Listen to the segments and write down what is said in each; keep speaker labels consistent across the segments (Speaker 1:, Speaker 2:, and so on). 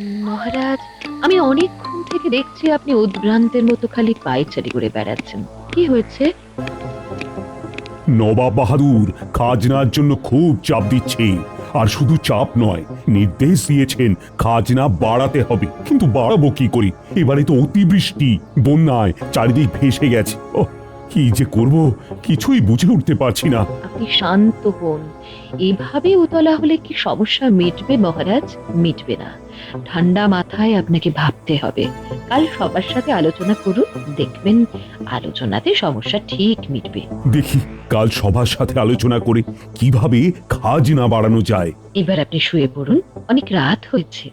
Speaker 1: মহারাজ, আমি অনেকক্ষণ থেকে দেখছি আপনি উদ্ভ্রান্তের মতো খালি পায়চারি করে বেড়াচ্ছেন। কি হয়েছে?
Speaker 2: নবাব বাহাদুর খাজনার জন্য খুব চাপ দিচ্ছে। আর শুধু চাপ নয়, নির্দেশ দিয়েছেন খাজনা বাড়াতে হবে। কিন্তু বাড়াবো কি করি? এবারে তো অতিবৃষ্টি, বন্যায় চারিদিক ভেসে গেছে। কি যে করব কিছুই বুঝে উঠতে পারছি না।
Speaker 1: আপনি শান্ত হন। এভাবে উতলা হলে কি সমস্যা মিটবে মহারাজ? মিটবে না। ঠান্ডা মাথায় আপনাকে ভাবতে হবে। কাল সবার সাথে আলোচনা করুন, দেখবেন আলোচনাতে সমস্যা ঠিক মিটবে।
Speaker 2: দেখি কাল সবার সাথে আলোচনা করে কিভাবে খাজনা বাড়ানো যায়।
Speaker 1: এবার আপনি শুয়ে পড়ুন, অনেক রাত হয়েছে।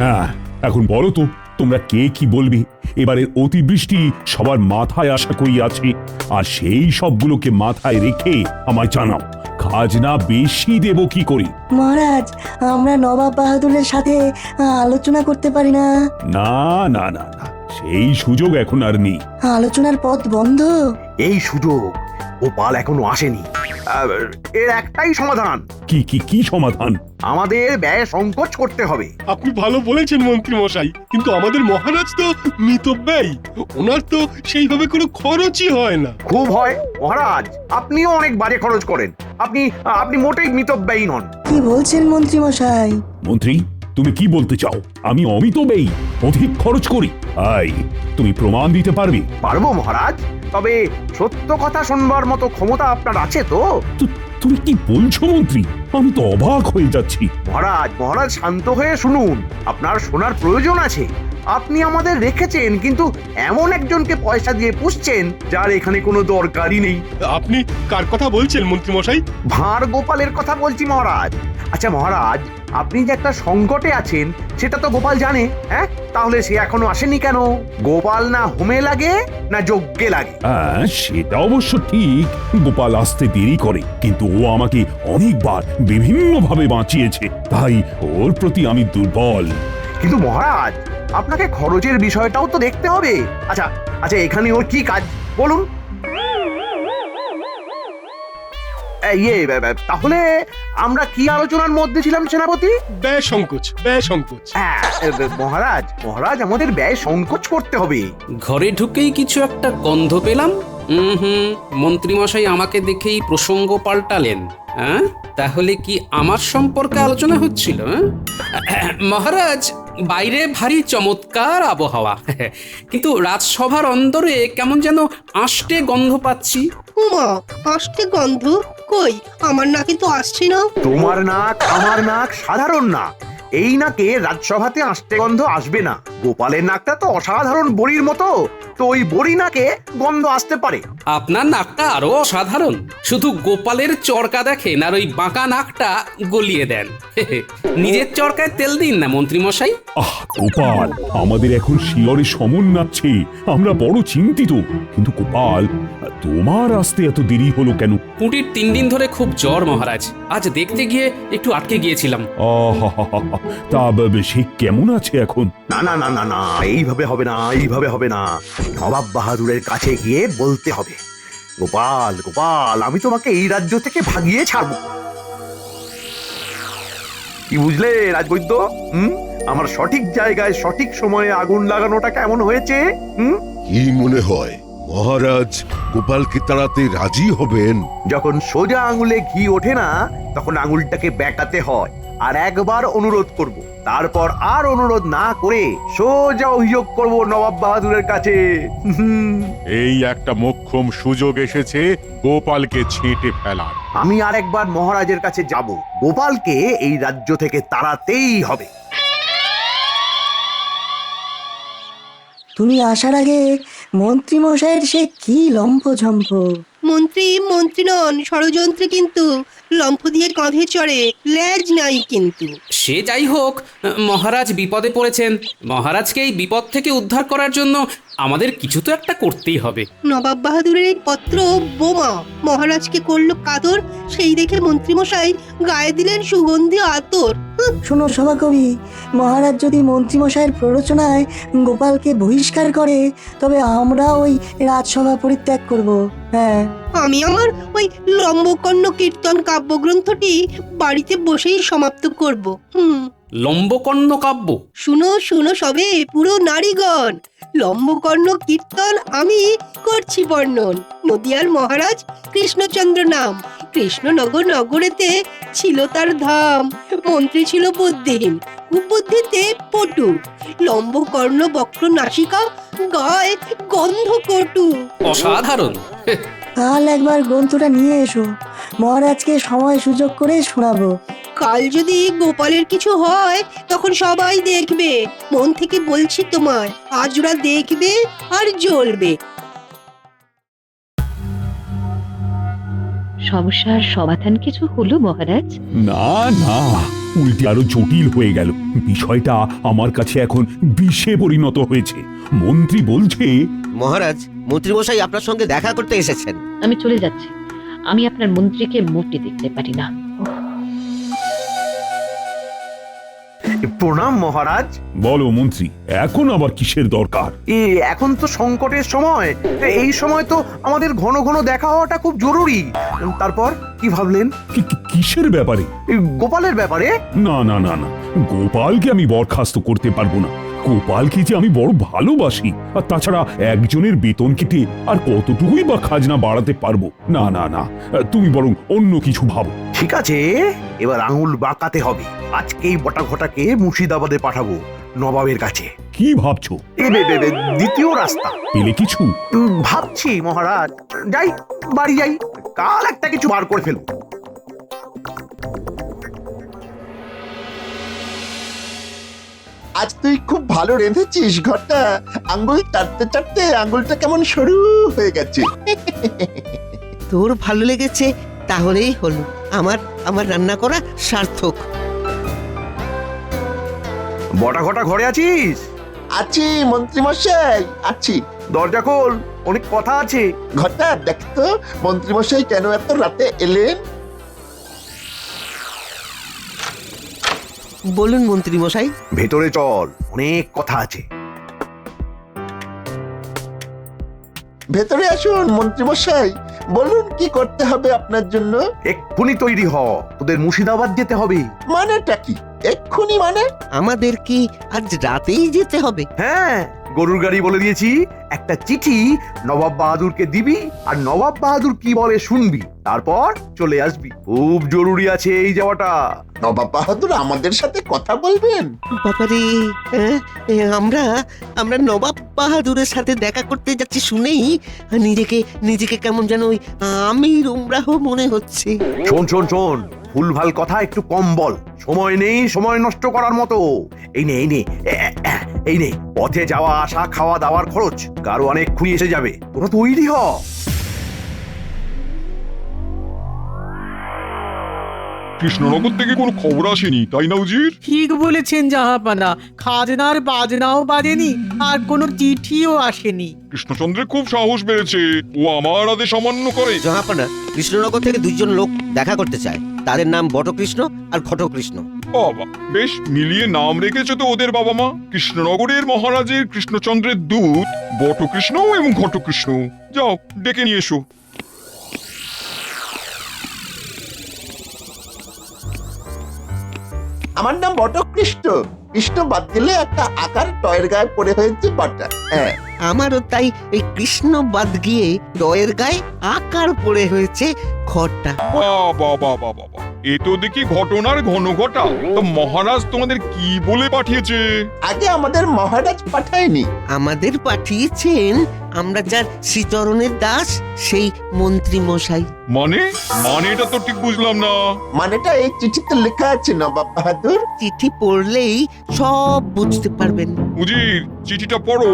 Speaker 2: হ্যাঁ, এখন বলো তো তোমরা কে কি বলবে? এবারের অতিবৃষ্টি সবার মাথায় আশা করি আছে, আর সেই সবগুলোকে মাথায় রেখে আমায় জানাও খাজনা বেশি দেব কি করে।
Speaker 3: মহারাজ, আমরা নবাব বাহাদুরের সাথে আলোচনা করতে পারি না?
Speaker 2: না না না না, সেই সুযোগ এখন আর নেই।
Speaker 3: আলোচনার পথ বন্ধ।
Speaker 4: এই সুযোগ গোপাল এখনো আসেনি। এর একটাই সমাধান,
Speaker 2: কি কি কি সমাধান?
Speaker 4: আমাদের ব্যয় সংকোচ করতে হবে।
Speaker 5: আপনি ভালো বলেছেন মন্ত্রী মশাই, কিন্তু আমাদের মহারাজ তো মিতব্যয়ী। ওনার তো সেইভাবে কোনো খরচই হয় না।
Speaker 4: খুব হয় মহারাজ, আপনিও অনেক বাজে খরচ করেন। আপনি আপনি মোটেই মিতব্যয়ী নন।
Speaker 3: কি বলছেন মন্ত্রী মশাই?
Speaker 2: মন্ত্রী, তুমি কি বলতে চাও? আমি অমিতব্যয়ী, অধিক খরচ করি? তুমি প্রমাণ দিতে পারবে?
Speaker 4: পারবো মহারাজ, তবে সত্য কথা শুনবার মতো ক্ষমতা আপনার আছে তো?
Speaker 2: তুমি কি বলছো মন্ত্রী? আমি তো অবাক হয়ে যাচ্ছি।
Speaker 4: মহারাজ মহারাজ শান্ত হয়ে শুনুন, আপনার শোনার প্রয়োজন আছে। আপনি আমাদের রেখেছেন, কিন্তু এমন একজনকে পয়সা দিয়ে পুষছেন যার এখানে কোনো দরকারই নেই।
Speaker 5: আপনি কার কথা বলছেন মন্ত্রী মশাই?
Speaker 4: ভাঁড় গোপালের কথা বলছি মহারাজ। আচ্ছা মহারাজ, আপনি যে একটা সংকটে আছেন সেটা তো গোপাল জানে। হ্যাঁ, তাহলে সে এখনো আসেনি কেন? গোপাল না হোমে লাগে না যজ্ঞে লাগে?
Speaker 2: হ্যাঁ, সেটা অবশ্য ঠিক। গোপাল আসতে দেরি করে, কিন্তু ও আমাকে অনেকবার বিভিন্ন ভাবে বাঁচিয়েছে, তাই ওর প্রতি আমি দুর্বল।
Speaker 4: কিন্তু মহারাজ, আপনাকে খরচের বিষয়টাও তো দেখতে হবে। আচ্ছা আচ্ছা, এখানে ওর কি কাজ বলুন? তাহলে আমরা কি আলোচনার মধ্যে ছিলাম সেনাপতি?
Speaker 5: ব্যয় সংকোচ, ব্যয় সংকোচ।
Speaker 4: হ্যাঁ, মহারাজ মহারাজ আমাদের ব্যয় সংকোচ করতে হবে।
Speaker 6: ঘরে ঢুকেই কিছু একটা গন্ধ পেলাম। মন্ত্রীমশাই আমাকে দেখেই প্রসঙ্গ পাল্টালেন। হ্যাঁ, তাহলে কি আমার সম্পর্কে আলোচনা হচ্ছিল? মহারাজ, বাইরে ভারী চমৎকার আবহাওয়া, কিন্তু রাজসভার অন্দরে কেমন যেন আষ্টে গন্ধ পাচ্ছি।
Speaker 7: উমা, আসছে গন্ধ? কই, আমার নাকে তো আসছে না।
Speaker 4: তোমার নাক আমার নাক সাধারণ না, এই নাকে রাজসভাতে আষ্টে গন্ধ আসবে না। গোপালের নাকটা তো অসাধারণ বড়ির মতো, তো ওই বড়ি নাকে গন্ধ আসতে পারে।
Speaker 6: আপনার নাকটা আরো অসাধারণ, শুধু গোপালের চরকা দেখেন আর ওই বাঁকা নাকটা গলিয়ে দেন। নিজের চরকায় তেল দিন না মন্ত্রীমশাই।
Speaker 2: গোপাল আমাদের এখন শিয়রে সমন নাচ্ছে, আমরা বড় চিন্তিত। কিন্তু গোপাল, তোমার আসতে এত দেরি হলো কেন?
Speaker 6: পুঁটির 3 দিন ধরে খুব জ্বর মহারাজ, আজ দেখতে গিয়ে একটু আটকে গিয়েছিলাম।
Speaker 2: তা সে কেমন আছে এখন?
Speaker 4: না না না না না, এইভাবে হবে না, এইভাবে হবে না। নবাব বাহাদুরের কাছে গিয়ে বলতে হবে, গোপাল গোপাল, আমি তোমাকে এই রাজ্য থেকে ভাগিয়ে ছাড়বো। কি বুঝলে রাজবৈদ্য? আমার সঠিক জায়গায় সঠিক সময়ে আগুন লাগানোটা কেমন হয়েছে?
Speaker 8: কি মনে হয় মহারাজ গোপালকে তাড়াতে রাজি হবেন?
Speaker 4: যখন সোজা আঙুলে ঘি ওঠে না, তখন আঙুলটাকে বেঁকাতে হয়। আর একবার অনুরোধ করব, তারপর আর অনুরোধ না করে সোজা অভিযোগ করব নবাব বাহাদুরের কাছে।
Speaker 9: এই একটা মোক্ষম সুযোগ এসেছে গোপালকে ছেঁটে ফেলার।
Speaker 4: আমি আর একবার মহারাজের কাছে যাব, গোপালকে এই রাজ্য থেকে তাড়াতেই হবে।
Speaker 3: তুমি আসার আগে মন্ত্রী মশাইয়ের সে কি লম্ফঝম্প!
Speaker 7: মন্ত্রী নন, ষড়যন্ত্রে। কিন্তু লম্ফ দিয়ে কাঁধে চড়ে, লেজ নাই কিন্তু।
Speaker 6: সে যাই হোক, মহারাজ বিপদে পড়েছেন। মহারাজকে এই বিপদ থেকে উদ্ধার করার জন্য আমাদের কিছু তো একটা করতেই হবে।
Speaker 7: নবাব বাহাদুরের এই পত্র বোমা, মহারাজকে করলো কাতর। সেই দেখে মন্ত্রীমশাই গায়ে দিলেন সুগন্ধি আতর।
Speaker 3: শোনো সভাকবি, মহারাজ যদি মন্ত্রীমশাইয়ের প্ররোচনায় গোপালকে বহিষ্কার করে তবে আমরা ওই রাজসভা পরিত্যাগ করব। হ্যাঁ,
Speaker 7: আমি আমার ওই লম্বকর্ণ কীর্তন কাব্যগ্রন্থটি বাড়িতে বসেই সমাপ্ত করব।
Speaker 6: লম্বকর্ণ কাব্য?
Speaker 7: শুনো শুনো সবে পুরো নারীগণ, লম্বকর্ণ কীর্তন আমি করছি বর্ণন। নদিয়ার মহারাজ কৃষ্ণচন্দ্র নাম, কৃষ্ণনগর নগরেতে ছিল তার ধাম। মন্ত্রী ছিল বুদ্ধিহীন, কুবুদ্ধিতে পটু, লম্বকর্ণ বক্র নাসিকা, গায়ে গন্ধ কটু।
Speaker 6: অসাধারণ।
Speaker 3: কাল একবার গ্রন্থটা নিয়ে এসো, মহারাজকে সময় সুযোগ করে শোনাবো।
Speaker 7: কাল যদি গোপালের কিছু হয় তখন সবাই দেখবে, মন থেকে বলছি তোমায়, আজ ওরা দেখবে আর জ্বলবে।
Speaker 1: সমস্যার সমাধান কিছু হলো মহারাজ?
Speaker 2: না না, উল্টে আরো জটিল হয়ে গেল। বিষয়টা আমার কাছে এখন বিষে পরিণত হয়েছে। মন্ত্রী বলছে,
Speaker 10: মহারাজ, মন্ত্রীমশাই আপনার সঙ্গে দেখা করতে এসেছেন।
Speaker 1: আমি চলে যাচ্ছি, আমি আপনার মন্ত্রীকে মোটে দেখতে পারি না।
Speaker 4: প্রণাম মহারাজ।
Speaker 2: বলো মন্ত্রী, এখন আবার কিসের দরকার?
Speaker 4: এখন তো সংকটের সময়, এই সময় তো আমাদের ঘন ঘন দেখা হওয়াটা খুব জরুরি। তারপর কি ভাবলেন?
Speaker 2: কিসের ব্যাপারে?
Speaker 4: গোপালের ব্যাপারে।
Speaker 2: না না না না, গোপালকে আমি বরখাস্ত করতে পারবো না। গোপালকে যে আমি বড় ভালোবাসি, আর তাছাড়া একজনের বেতন কেটে আর কতটুকুই বা খাজনা বাড়াতে পারবো? না না না, তুমি বরং অন্য কিছু ভাবো।
Speaker 4: ঠিক আছে, এবার আঙুল বাঁকাতে হবে। আজকেই বটা ঘটাকে মুর্শিদাবাদে পাঠাবো, নবাবের কাছে।
Speaker 2: কি ভাবছো?
Speaker 4: দ্বিতীয় রাস্তা
Speaker 2: পেলে কিছু
Speaker 4: ভাবছি মহারাজ। যাই, বাড়ি যাই, কাল একটা কিছু বার করে ফেলবো।
Speaker 11: আজ তুই খুব ভালো রেঁধেছিস ঘরটা। আঙ্গুল চাটতে চাটতে আঙ্গুলটা কেমন সরু হয়ে গেছে।
Speaker 10: তোর ভালো লেগেছে তাহলেই হলো, আমার আমার রান্না করা সার্থক।
Speaker 4: বটা ঘটা ঘরে আছিস?
Speaker 11: আছি মন্ত্রীমশাই, আছি।
Speaker 4: দরজা খোল, অনেক কথা আছে।
Speaker 11: ঘরটা দেখতো মন্ত্রীমশাই কেন এত রাতে এলেন।
Speaker 10: বলুন মন্ত্রীমশাই।
Speaker 4: ভেতরে চল, অনেক কথা আছে।
Speaker 11: ভেতরে আসুন মন্ত্রীমশাই, বলুন কি করতে হবে আপনার জন্য।
Speaker 4: এক্ষুনি তৈরি হ, তোদের মুর্শিদাবাদ যেতে হবে।
Speaker 11: মানেটা কি এক্ষুনি? মানে
Speaker 10: আমাদের কি আজ রাতেই যেতে হবে?
Speaker 4: হ্যাঁ, গরুর গাড়ি বলে দিয়েছি। একটা চিঠি নবাব বাহাদুরকে দিবি, আর নবাব বাহাদুর কি বলে শুনবি, তারপর চলে আসবি। খুব জরুরি আছে এই যাওয়াটা।
Speaker 11: নবাব বাহাদুর আমাদের সাথে কথা বলবেন?
Speaker 10: বাবারে, আমরা আমরা নবাব বাহাদুরের সাথে দেখা করতে যাচ্ছি শুনেই নিজেকে নিজেকে কেমন যেন ওই আমির উমরাহ মনে হচ্ছে।
Speaker 4: শোন শোন শোন, ভুলভাল কথা একটু কম বল। সময় নেই সময় নষ্ট করার মতো। এই নে এই নে, এই নে, পথে যাওয়া আসা খাওয়া দাওয়ার খরচ কারো অনেক খুঁড়ি এসে যাবে। তোরা তৈরি হ।
Speaker 9: কৃষ্ণনগর থেকে কোনো খবর আসেনি, তাই না উজির?
Speaker 12: ঠিক বলেছেন জাহাপানা, খাজনার বাজনাও বাজেনি আর কোনো চিঠিও আসেনি।
Speaker 9: কৃষ্ণচন্দ্রের খুব সাহস বেড়েছে, ও আমার আদেশ অমান্য করে।
Speaker 10: জাহাপানা, কৃষ্ণনগর থেকে দুইজন লোক দেখা করতে চায়। তাদের নাম বটকৃষ্ণ আর ঘটকৃষ্ণ।
Speaker 9: বাবা, বেশ মিলিয়ে নাম রেখেছে তো ওদের বাবা মা। কৃষ্ণনগরের মহারাজের কৃষ্ণচন্দ্রের দূত বটকৃষ্ণ এবং ঘটকৃষ্ণ। যাও, ডেকে নিয়ে এসো।
Speaker 11: আমার নাম বটকৃষ্ণ। কৃষ্ণ বাদ দিলে একটা আকার টয়ের গায়ে পড়ে হয়েছে বটা। হ্যাঁ,
Speaker 10: আমারও তাই এই কৃষ্ণ বাদ গিয়ে টয়ের গায়ে আকার পড়ে হয়েছে ঘরটা।
Speaker 9: বাবা বাবা বাবা, এ তো দেখি ঘটনার ঘন ঘটা। তো মহারাজ তোমাদের কি বলে পাঠিয়েছে?
Speaker 11: আগে আমাদের মহারাজ পাঠায়নি,
Speaker 10: আমাদের পাঠিয়েছেন আমরা যার শ্রীচরণের দাস, সেই মন্ত্রী মশাই।
Speaker 9: মানেটা তো ঠিক বুঝলাম না।
Speaker 11: মানেটা এই চিঠিতে লেখা আছে নবাব বাহাদুর।
Speaker 10: চিঠি পড়লেই সব বুঝতে পারবেন।
Speaker 9: উজির, চিঠিটা পড়ো।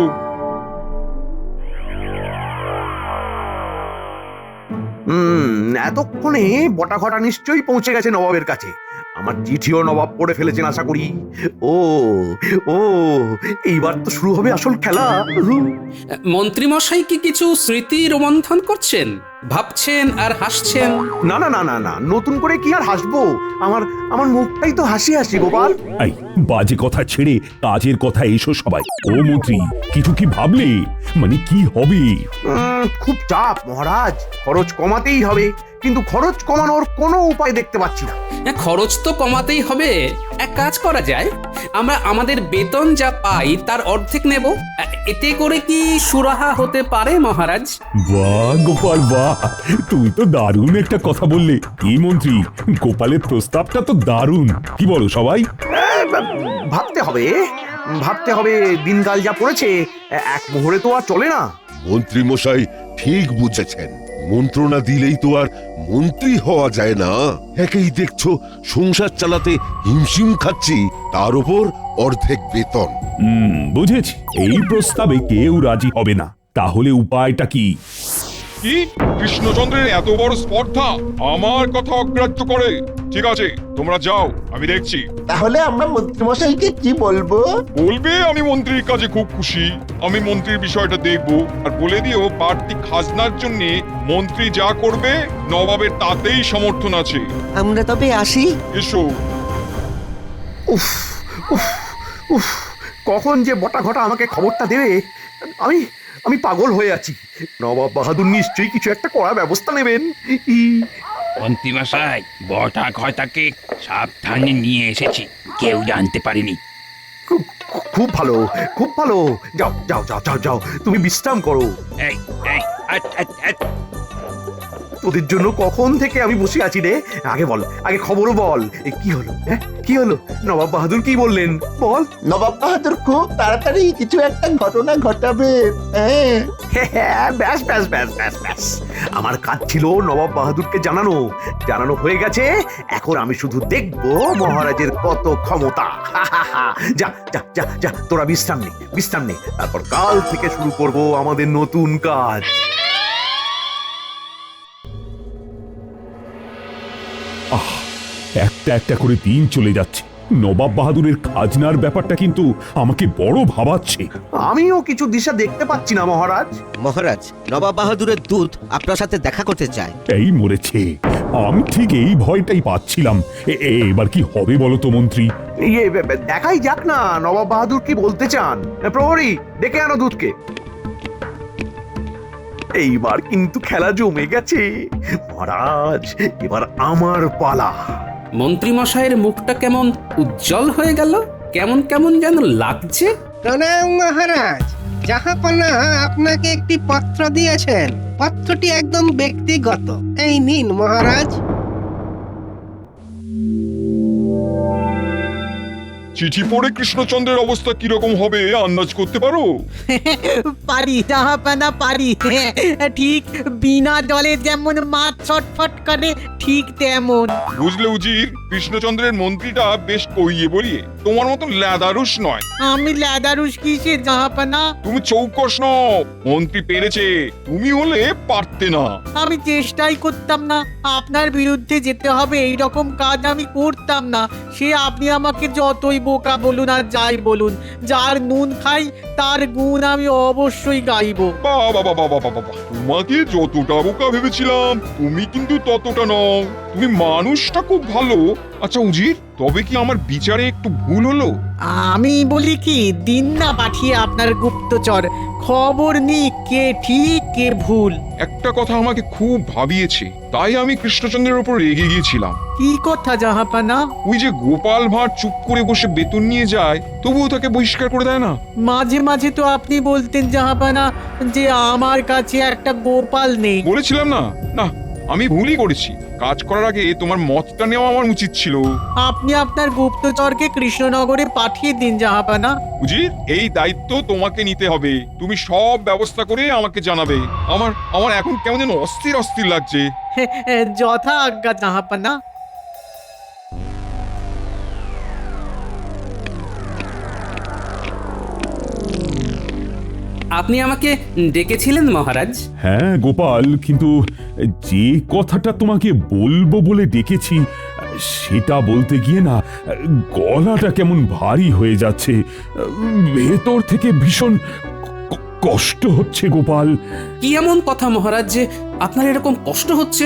Speaker 4: এতক্ষণে বটা ঘটা নিশ্চয়ই পৌঁছে গেছে নবাবের কাছে। আমার চিঠিও নবাব পড়ে ফেলেছেন আশা করি। ও ও, এইবার তো শুরু হবে আসল খেলা।
Speaker 6: মন্ত্রীমশাই কি কিছু স্মৃতি রোমন্থন করছেন? ভাবছেন আর হাসছেন।
Speaker 4: না না না না না, নতুন করে কি আর হাসবো? আমার আমার মুখটাই তো হাসি হাসি গোপাল।
Speaker 2: এই বাজে কথা ছেড়ে কাজের কথা এসো সবাই। ও মন্ত্রী, কিছু কি ভাবলে? মানে কি হবে?
Speaker 4: খুব চাপ মহারাজ, খরচ কমাতেই হবে, কিন্তু খরচ কমানোর কোনো উপায় দেখতে পাচ্ছি না।
Speaker 6: খরচ তো কমাতেই হবে। এক কাজ করা যায়, আমরা আমাদের বেতন যা পাই তার অর্ধেক নেব। এতে করে কি সুরাহা হতে পারে মহারাজ?
Speaker 2: বাহ গোপাল বাহ, তুমি তো দারুণ একটা কথা বললে। কি মন্ত্রী, গোপালের প্রস্তাবটা তো দারুণ। কি বলো সবাই?
Speaker 4: ভাবতে হবে, ভাবতে হবে। দিনকাল যা পড়েছে, এক মোহরে তো আর চলে না।
Speaker 8: মন্ত্রী মশাই ঠিক বুঝেছেন, মন্ত্রণা দিলেই তো আর মন্ত্রী হওয়া যায় না। একেই দেখছো সংসার চালাতে হিমশিম খাচ্ছি, তার উপর অর্ধেক বেতন।
Speaker 2: বুঝেছি, এই প্রস্তাবে কেউ রাজি হবে না। তাহলে উপায়টা কি?
Speaker 9: কি কৃষ্ণচন্দ্রের এত বড় স্পর্ধা আমার কথা অগ্রাহ্য করে? ঠিক আছে, তোমরা যাও, আমি দেখছি।
Speaker 11: তাহলে আমরা মন্ত্রীমশাইকে কি বলবো?
Speaker 9: বলবে আমি মন্ত্রীর কাজে খুব খুশি, আমি মন্ত্রীর বিষয়টা দেখব, আর বলে দিও বাড়তি খাজনার জন্য মন্ত্রী যা করবে নবাবের তাতেই সমর্থন আছে।
Speaker 10: আমরা তবে আসি।
Speaker 9: এসো।
Speaker 4: উফ উফ উফ, কখন যে বটা ঘটা আমাকে খবরটা দেবে, আমি আমি পাগল হয়ে আছি। নবাব বাহাদুর নিশ্চয়ই কিছু একটা করার ব্যবস্থা নেবেন।
Speaker 13: মন্ত্রীমশাই, বটা ঘটাকে সাবধানে নিয়ে এসেছি, কেউ জানতে পারেনি।
Speaker 4: খুব ভালো, খুব ভালো। যাও যাও যাও যাও যাও, তুমি বিশ্রাম করো।
Speaker 13: এই এই
Speaker 4: তোদের জন্য কখন থেকে আমি বসে আছি রে। আগে বল, আগে খবর বল, কি হলো? হ্যাঁ, কি হলো? নবাব বাহাদুর কি বললেন বল।
Speaker 11: নবাব বাহাদুর খুব তাড়াতাড়ি কিছু একটা ঘটনা ঘটাবে।
Speaker 4: ব্যাস ব্যাস ব্যাস ব্যাস ব্যাস, আমার কাজ ছিল নবাব বাহাদুরকে জানানো। জানানো হয়ে গেছে, এখন আমি শুধু দেখবো মহারাজের কত ক্ষমতা। যা যা যা যা, তোরা বিশ্রাম নে, বিশ্রাম নে, তারপর কাল থেকে শুরু করব আমাদের নতুন কাজ।
Speaker 2: একটা একটা করে দিন চলে যাচ্ছে। নবাব বাহাদুরের খাজনার ব্যাপারটা কিন্তু আমাকে বড় ভাবাচ্ছে।
Speaker 4: আমিও কিছু দিশা দেখতে পাচ্ছি না মহারাজ।
Speaker 10: মহারাজ, নবাব বাহাদুরের দূত আপনার সাথে দেখা করতে চায়।
Speaker 2: এই মরেছে, আমি ঠিক এই ভয়টাই পাচ্ছিলাম। এবার কি হবে বলো তো মন্ত্রী?
Speaker 4: দেখাই যাক না নবাব বাহাদুর কি বলতে চান। প্রহরী, ডেকে আনো দূতকে। এইবার কিন্তু খেলা জমে গেছে মহারাজ, এবার আমার পালা।
Speaker 6: মন্ত্রী মশাইয়ের মুখটা কেমন উজ্জ্বল হয়ে গেল, কেমন কেমন যেন লাগছে।
Speaker 7: প্রণাম মহারাজ, জাহাপনা আপনাকে একটি পত্র দিয়েছেন। পত্রটি একদম ব্যক্তিগত। এই নিন মহারাজ।
Speaker 9: চিঠি পড়ে কৃষ্ণচন্দ্রের অবস্থা কিরকম হবে আন্দাজ করতে পারো?
Speaker 12: পারি জাহাপানা পারি। ঠিক বিনা জলে যেমন মাছ ছটফট করে, ঠিক তেমন।
Speaker 9: বুঝলে উজির, কৃষ্ণচন্দ্রের মন্ত্রীটা বেশ কইয়ে বলিয়ে, তোমার মতন ল্যাদারুস নয়।
Speaker 12: আমি ল্যাদারুস কিসে জাহাপানা?
Speaker 9: তুমি চৌকস নও। মন্ত্রী পেরেছে, তুমি হলে পারতে না।
Speaker 12: আমি চেষ্টাই করতাম না। আপনার বিরুদ্ধে যেতে হবে এই রকম কাজ আমি করতাম না। সে আপনি আমাকে যতই বোকা বলুন আর যাই বলুন, যার নুন খাই তার গুণ আমি অবশ্যই গাইব।
Speaker 9: বাবা বাবা বাবা বাবা, তোমাকে যতটা বোকা ভেবেছিলাম তুমি কিন্তু ততটা নও। তুমি মানুষটা খুব ভালো। আচ্ছা উজির, তবে কি আমার বিচারে একটু ভুল হলো?
Speaker 12: আমি বলি কি, দিন না পাঠিয়ে আপনার গুপ্তচর, খবর নি কে ঠিক কে ভুল।
Speaker 9: একটা কথা আমাকে খুব ভাবিয়েছে, তাই আমি কৃষ্ণচন্দ্রের উপর রেগে গিয়েছিলাম।
Speaker 12: কি কথা জাহাপানা?
Speaker 9: ওই যে গোপাল ভাঁড় চুপ করে বসে বেতন নিয়ে যায়, তবুও তাকে বহিষ্কার করে দেয় না।
Speaker 12: মাঝে মাঝে তো আপনি বলতেন জাহাপানা যে আমার কাছে একটা গোপাল নেই।
Speaker 9: বলেছিলাম না? না, আমি ভুলই করেছি। কাজ করার আগে তোমার মতটা নেওয়া আমার উচিত ছিল।
Speaker 12: আপনি আপনার গুপ্তচরকে কৃষ্ণনগরে পাঠিয়ে দিন জাহাপানা।
Speaker 9: উজির, এই দায়িত্ব তোমাকে নিতে হবে। তুমি সব ব্যবস্থা করে আমাকে জানাবে। আমার এখন কেমন যেন অস্থির অস্থির লাগছে।
Speaker 12: যথা আজ্ঞা জাহাপানা।
Speaker 6: আপনি আমাকে ডেকেছিলেন মহারাজ?
Speaker 2: হ্যাঁ গোপাল, কিন্তু যে কথাটা তোমাকে বলবো বলে ডেকেছি সেটা বলতে গিয়ে না গলাটা কেমন ভারী হয়ে যাচ্ছে। ভেতর থেকে ভীষণ কষ্ট হচ্ছে গোপাল।
Speaker 6: কি এমন কথা মহারাজ যে আপনার এরকম কষ্ট হচ্ছে?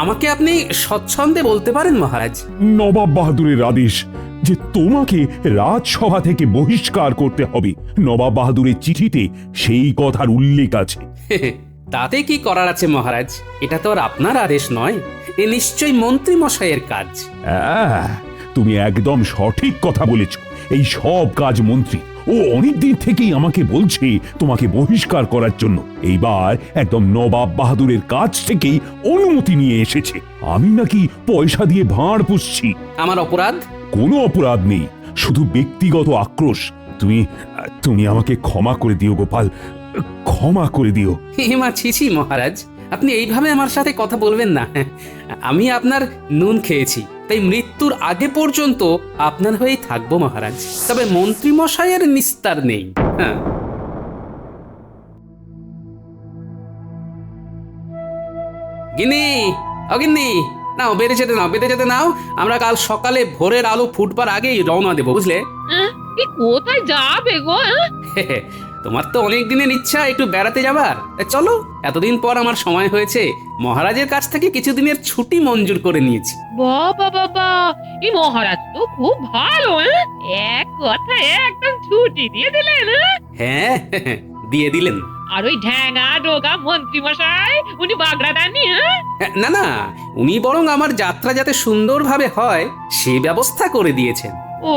Speaker 6: আমাকে আপনি স্বচ্ছন্দে বলতে পারেন মহারাজ।
Speaker 2: নবাব বাহাদুরের আদেশ যে তোমাকে রাজসভা থেকে বহিষ্কার করতে হবে। নবাব বাহাদুরের চিঠিতে সেই কথার উল্লেখ আছে।
Speaker 6: তাতে কি করার আছে মহারাজ? এটা তো আর আপনার আদেশ নয়, এ নিশ্চয়ই মন্ত্রী মশাইয়ের কাজ।
Speaker 2: তুমি একদম সঠিক কথা বলেছ। এই সব কাজ মন্ত্রী ও অনেক দিন থেকেই আমাকে বলছে তোমাকে বহিষ্কার করার জন্য। এইবার একদম নবাব বাহাদুরের কাছ থেকেই অনুমতি নিয়ে এসেছে। আমি নাকি পয়সা দিয়ে ভাঁড় পুষছি।
Speaker 6: আমার অপরাধ?
Speaker 2: কোনো অপরাধ নেই, শুধু ব্যক্তিগত আক্রোশ। তুমি আমাকে ক্ষমা করে দিও গোপাল, ক্ষমা করে দিও।
Speaker 6: হেমা ছিছি মহারাজ, আপনি এইভাবে আমার সাথে কথা বলবেন না। আমি আপনার নুন খেয়েছি, তাই মৃত্যুর আগে পর্যন্ত আপনার হয়েই থাকবো মহারাজ। তবে মন্ত্রী মশাইয়ের নিস্তার নেই। হ্যাঁ, গিন্নি, অগিন্নি, নাও বেড়ে যেতে নাও, বেড়ে যেতে নাও। আমরা কাল সকালে ভোরের আলো ফুটবার আগেই রওনা দেবো, বুঝলে?
Speaker 1: কোথায় যাবে গো?
Speaker 6: তোমার তো অনেক দিনের ইচ্ছা একটু বেড়াতে যাবার। চলো, এতদিন পর আমার সময় হয়েছে। মহারাজের কাছ থেকে কিছুদিনের ছুটি মঞ্জুর করে নিয়েছি।
Speaker 1: বাবা বাবা, এই মহারাজ তো খুব ভালো। এক কথায় একদম ছুটি দিয়ে দিলেন।
Speaker 6: হ্যাঁ, দিয়ে দিলেন।
Speaker 1: আর ওই ঢ্যাঙা ডোগা মন্ত্রী মশাই, উনি বাগড়া দেননি?
Speaker 6: না না, উনি বরং আমার যাত্রা যাতে সুন্দরভাবে হয় সে ব্যবস্থা করে দিয়েছেন।
Speaker 1: ও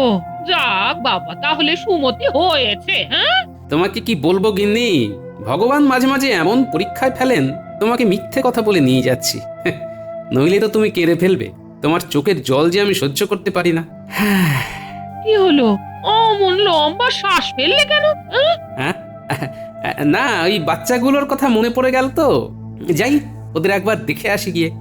Speaker 1: যাক বাবা, তাহলে সুমতি হয়েছে। হ্যাঁ,
Speaker 6: তোমাকে কি বলবো গিন্নি, ভগবান মাঝে মাঝে এমন পরীক্ষায় ফেলেন, তোমাকে মিথ্যে কথা বলে নিয়ে যাচ্ছি। নইলে তো তুমি কেড়ে ফেলবে। তোমার চোখের জল যে আমি সহ্য করতে পারি না।
Speaker 1: কি হলো? অমন লম্বা শ্বাস ফেললে কেন?
Speaker 6: হ্যাঁ, না, ওই বাচ্চাগুলোর কথা মনে পড়ে গেল তো। যাই, ওদের একবার দেখে আসি গিয়ে।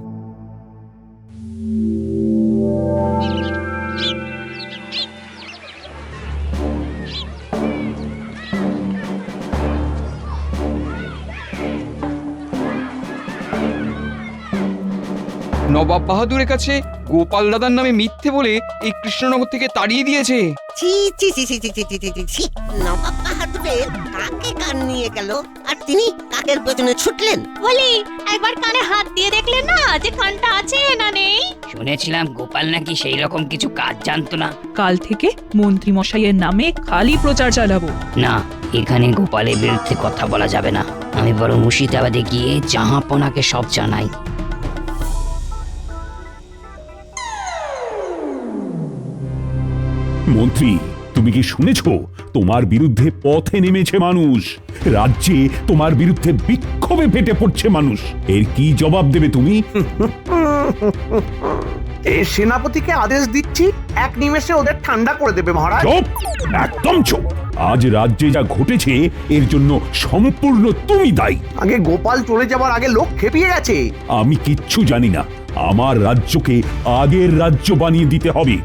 Speaker 9: নবাব বাহাদুরের কাছে গোপাল দাদার নামে মিথ্যে বলে এই কৃষ্ণনগর থেকে তাড়িয়ে দিয়েছে।
Speaker 10: ছি ছি ছি ছি ছি ছি ছি ছি ছি ছি। নবাব বাহাদুরের কাকে কান নিয়ে গেল আর তিনি কাকের পেছনে ছুটলেন?
Speaker 14: বলি, একবার কানে হাত দিয়ে দেখলেন না যে কানটা আছে না নেই?
Speaker 13: শুনেছিলাম গোপাল নাকি সেই রকম কিছু কাজ জানতো না।
Speaker 15: কাল থেকে মন্ত্রী মশাইয়ের নামে খালি প্রচার চালাবো।
Speaker 13: না, এখানে গোপালের বিরুদ্ধে কথা বলা যাবে না। আমি বরং মুর্শিদাবাদে গিয়ে জাহাপনাকে সব জানাই।
Speaker 2: মন্ত্রী, তুমি কি শুনেছ? তোমার বিরুদ্ধে পথে নেমেছে মানুষ। রাজ্যে তোমার বিরুদ্ধে বিক্ষোভে ফেটে পড়ছে মানুষ। এর কি জবাব দেবে তুমি?
Speaker 4: এই সেনাপতিকে আদেশ দিচ্ছি, এক নিমেষে ওদের ঠান্ডা করে দেবে মহারাজ।
Speaker 2: চুপ, একদম চুপ। আজ রাজ্যে যা ঘটেছে এর জন্য সম্পূর্ণ তুমি দায়ী।
Speaker 4: আগে গোপাল চলে যাবার আগে লোক খেপিয়ে গেছে।
Speaker 2: আমি কিচ্ছু জানি না। আমার রাজ্যকে আগের রাজ্য বানিয়ে দিতে হবে।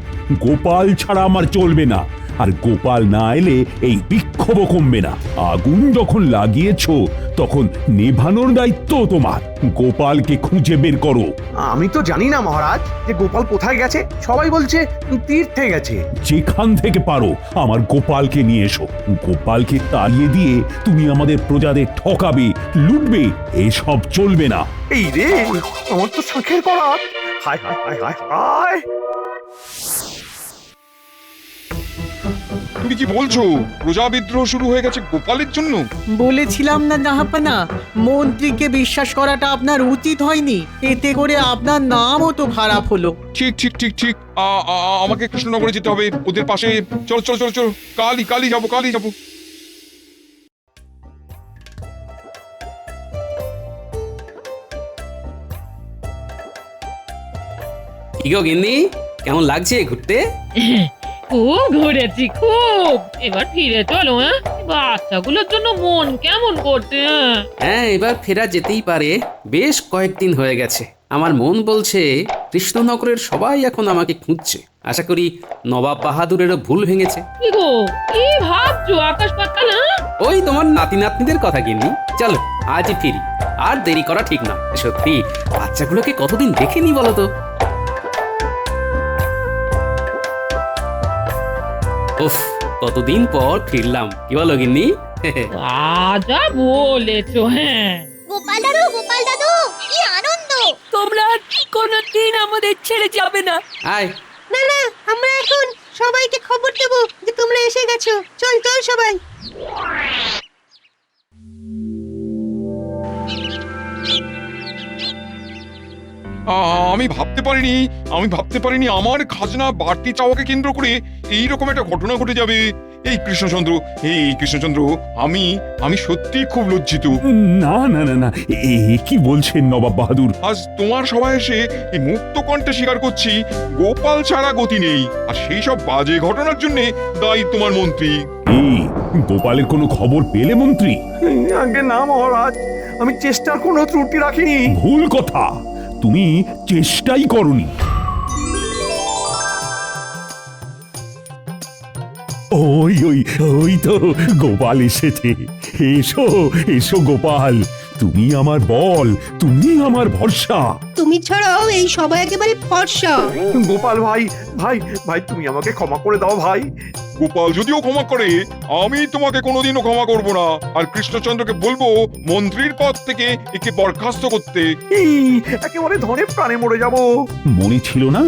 Speaker 2: গোপাল ছাড়া আমার চলবে না। আর গোপাল না এলে এই বিক্ষোভ কমবে না। আগুন যখন লাগিয়েছো তখন নেভানোর দায়িত্ব তোমার। গোপালকে খুঁজে বের করো।
Speaker 4: আমি তো জানি না মহারাজ যে গোপাল কোথায় গেছে। সবাই বলছে তীর্থে গেছে।
Speaker 2: যেখান থেকে পারো আমার গোপালকে নিয়ে এসো। গোপালকে তাড়িয়ে দিয়ে তুমি আমাদের প্রজাদের ঠকাবে, লুটবে, এসব চলবে না।
Speaker 4: এই রে, আমার তো শাঁখের করাত। হায় হায় হায় হায় হায়।
Speaker 9: তুমি কি বলছো? প্রজা বিদ্রোহ শুরু হয়ে গেছে গোপালের জন্য?
Speaker 12: বলেছিলাম না জাহাপনা, মন্ত্রীকে বিশ্বাস করাটা আপনার উচিত হয়নি। এতে করে আপনার নামও তো খারাপ হলো।
Speaker 9: ঠিক ঠিক ঠিক ঠিক। আমাকে কৃষ্ণনগরে যেতে হবে, ওদের পাশে। চল চল চল চল, কালই যাবো, কালই যাবো।
Speaker 6: কি গো গিন্নি, কেমন লাগছে ঘুরতে?
Speaker 1: খুব ঘুরেছি, খুব। এবার ফিরে চলো। বাচ্চাগুলোর জন্য মন কেমন করছে।
Speaker 6: হ্যাঁ, এবার ফেরা যেতেই পারে। বেশ কয়েকদিন হয়ে গেছে। আমার মন বলছে কৃষ্ণনগরের সবাই এখন আমাকে খুঁজছে। আশা করি নবাব বাহাদুরেরও ভুল ভেঙেছে।
Speaker 1: কি গো, কি ভাবছো আকাশ পাতাল?
Speaker 6: ওই তোমার নাতি নাতনিদের কথা গিন্নি। চলো আজই ফিরি, আর দেরি করা ঠিক না। সত্যি বাচ্চাগুলোকে কতদিন দেখিনি বলো তো। উফ, কতদিন পর ফিরলাম। কি বলো গিন্নি?
Speaker 15: যা বলেছো, হ্যাঁ।
Speaker 14: গোপাল দাদু কি আনন্দ!
Speaker 7: তোমরা কোনোদিন আমাদের ছেড়ে যাবে না।
Speaker 6: আয়
Speaker 7: না না, আমরা এখন সবাইকে খবর দেব যে তোমরা এসে গেছো। চল চল সবাই।
Speaker 9: আমি ভাবতে পারিনি আমার খাজনা বাড়তি চাওয়াকে কেন্দ্র করে এইরকম একটা ঘটনা ঘটে যাবে। এই কৃষ্ণচন্দ্র, আমি সত্যি খুব লজ্জিত।
Speaker 2: না না না না, কি বলছেন নবাব বাহাদুর?
Speaker 9: আজ তোমার সভায় এসে এই মুক্ত কণ্ঠে স্বীকার করছি গোপাল ছাড়া গতি নেই, আর সেই সব বাজে ঘটনার জন্য দায়ী তোমার মন্ত্রী।
Speaker 2: এই গোপালের কোনো খবর পেলে মন্ত্রী?
Speaker 4: আগে না মহারাজ, আমি চেষ্টার কোনো ত্রুটি রাখিনি।
Speaker 2: ভুল কথা, তুমি চেষ্টাই করনি। ওই ওই ওই তো গোপাল এসেছে। এসো এসো গোপাল, তুমি আমার বল, তুমি আমার ভরসা।
Speaker 7: তুমি ছাড়াও এই সবাই একেবারে ফর্সা।
Speaker 4: গোপাল ভাই, তুমি আমাকে ক্ষমা করে দাও ভাই।
Speaker 9: গোপাল যদিও ক্ষমা করে, আমি তোমাকে কোনোদিনও ক্ষমা করব না। আর কৃষ্ণচন্দ্রকে বলবো মন্ত্রীর পদ থেকে একে বরখাস্ত করতে।
Speaker 4: একেবারে ধনে প্রাণে মরে যাব।
Speaker 2: মনে ছিল না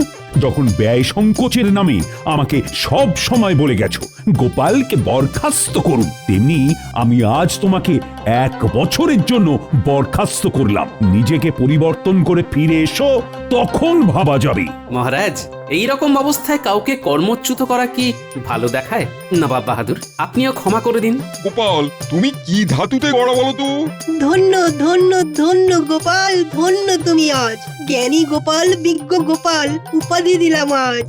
Speaker 2: যখন ব্যয় সংকোচের নামে আমাকে সব সময় বলে গেছো গোপালকে বরখাস্ত করুন, তেমনি আমি আজ তোমাকে 1 বছরের জন্য বরখাস্ত করলাম। নিজেকে পরিবর্তন করে ফিরে এসো, তখন ভাবা যাবে।
Speaker 6: মহারাজ, এই রকম অবস্থায় কাউকে কর্মচ্যুত করা কি ভালো দেখায়? নবাব বাহাদুর, আপনিও ক্ষমা করে দিন।
Speaker 9: গোপাল, তুমি কি ধাতুতে গড়া বলো তো?
Speaker 7: ধন্য ধন্য ধন্য গোপাল, ধন্য তুমি আজ। জ্ঞানী গোপাল, বিজ্ঞ গোপাল উপাধি দিলাম আজ।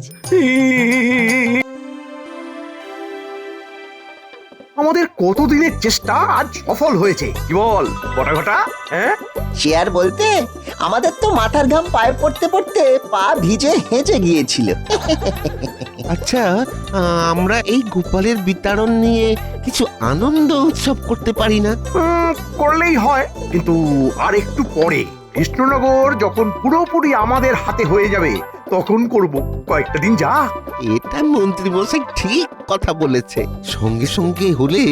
Speaker 4: আমাদের কতদিনের চেষ্টা আজ সফল হয়েছে, কি বল বটাঘটা? হ্যাঁ,
Speaker 11: সে আর বলতে, আমাদের তো মাথার ঘাম পায়ে পড়তে পড়তে পা ভিজে হেঁচে গিয়েছিল।
Speaker 10: আচ্ছা, আমরা এই গোপালের বিতরণ নিয়ে কিছু আনন্দ উৎসব করতে পারি না?
Speaker 4: করলেই হয়, কিন্তু আর একটু পরে। কৃষ্ণনগর যখন পুরোপুরি আমাদের হাতে হয়ে যাবে তখন করব। কয়েকটা দিন যা।
Speaker 10: এটা মন্ত্রী মশাই ঠিক কথা বলেছে। সঙ্গে সঙ্গে হলে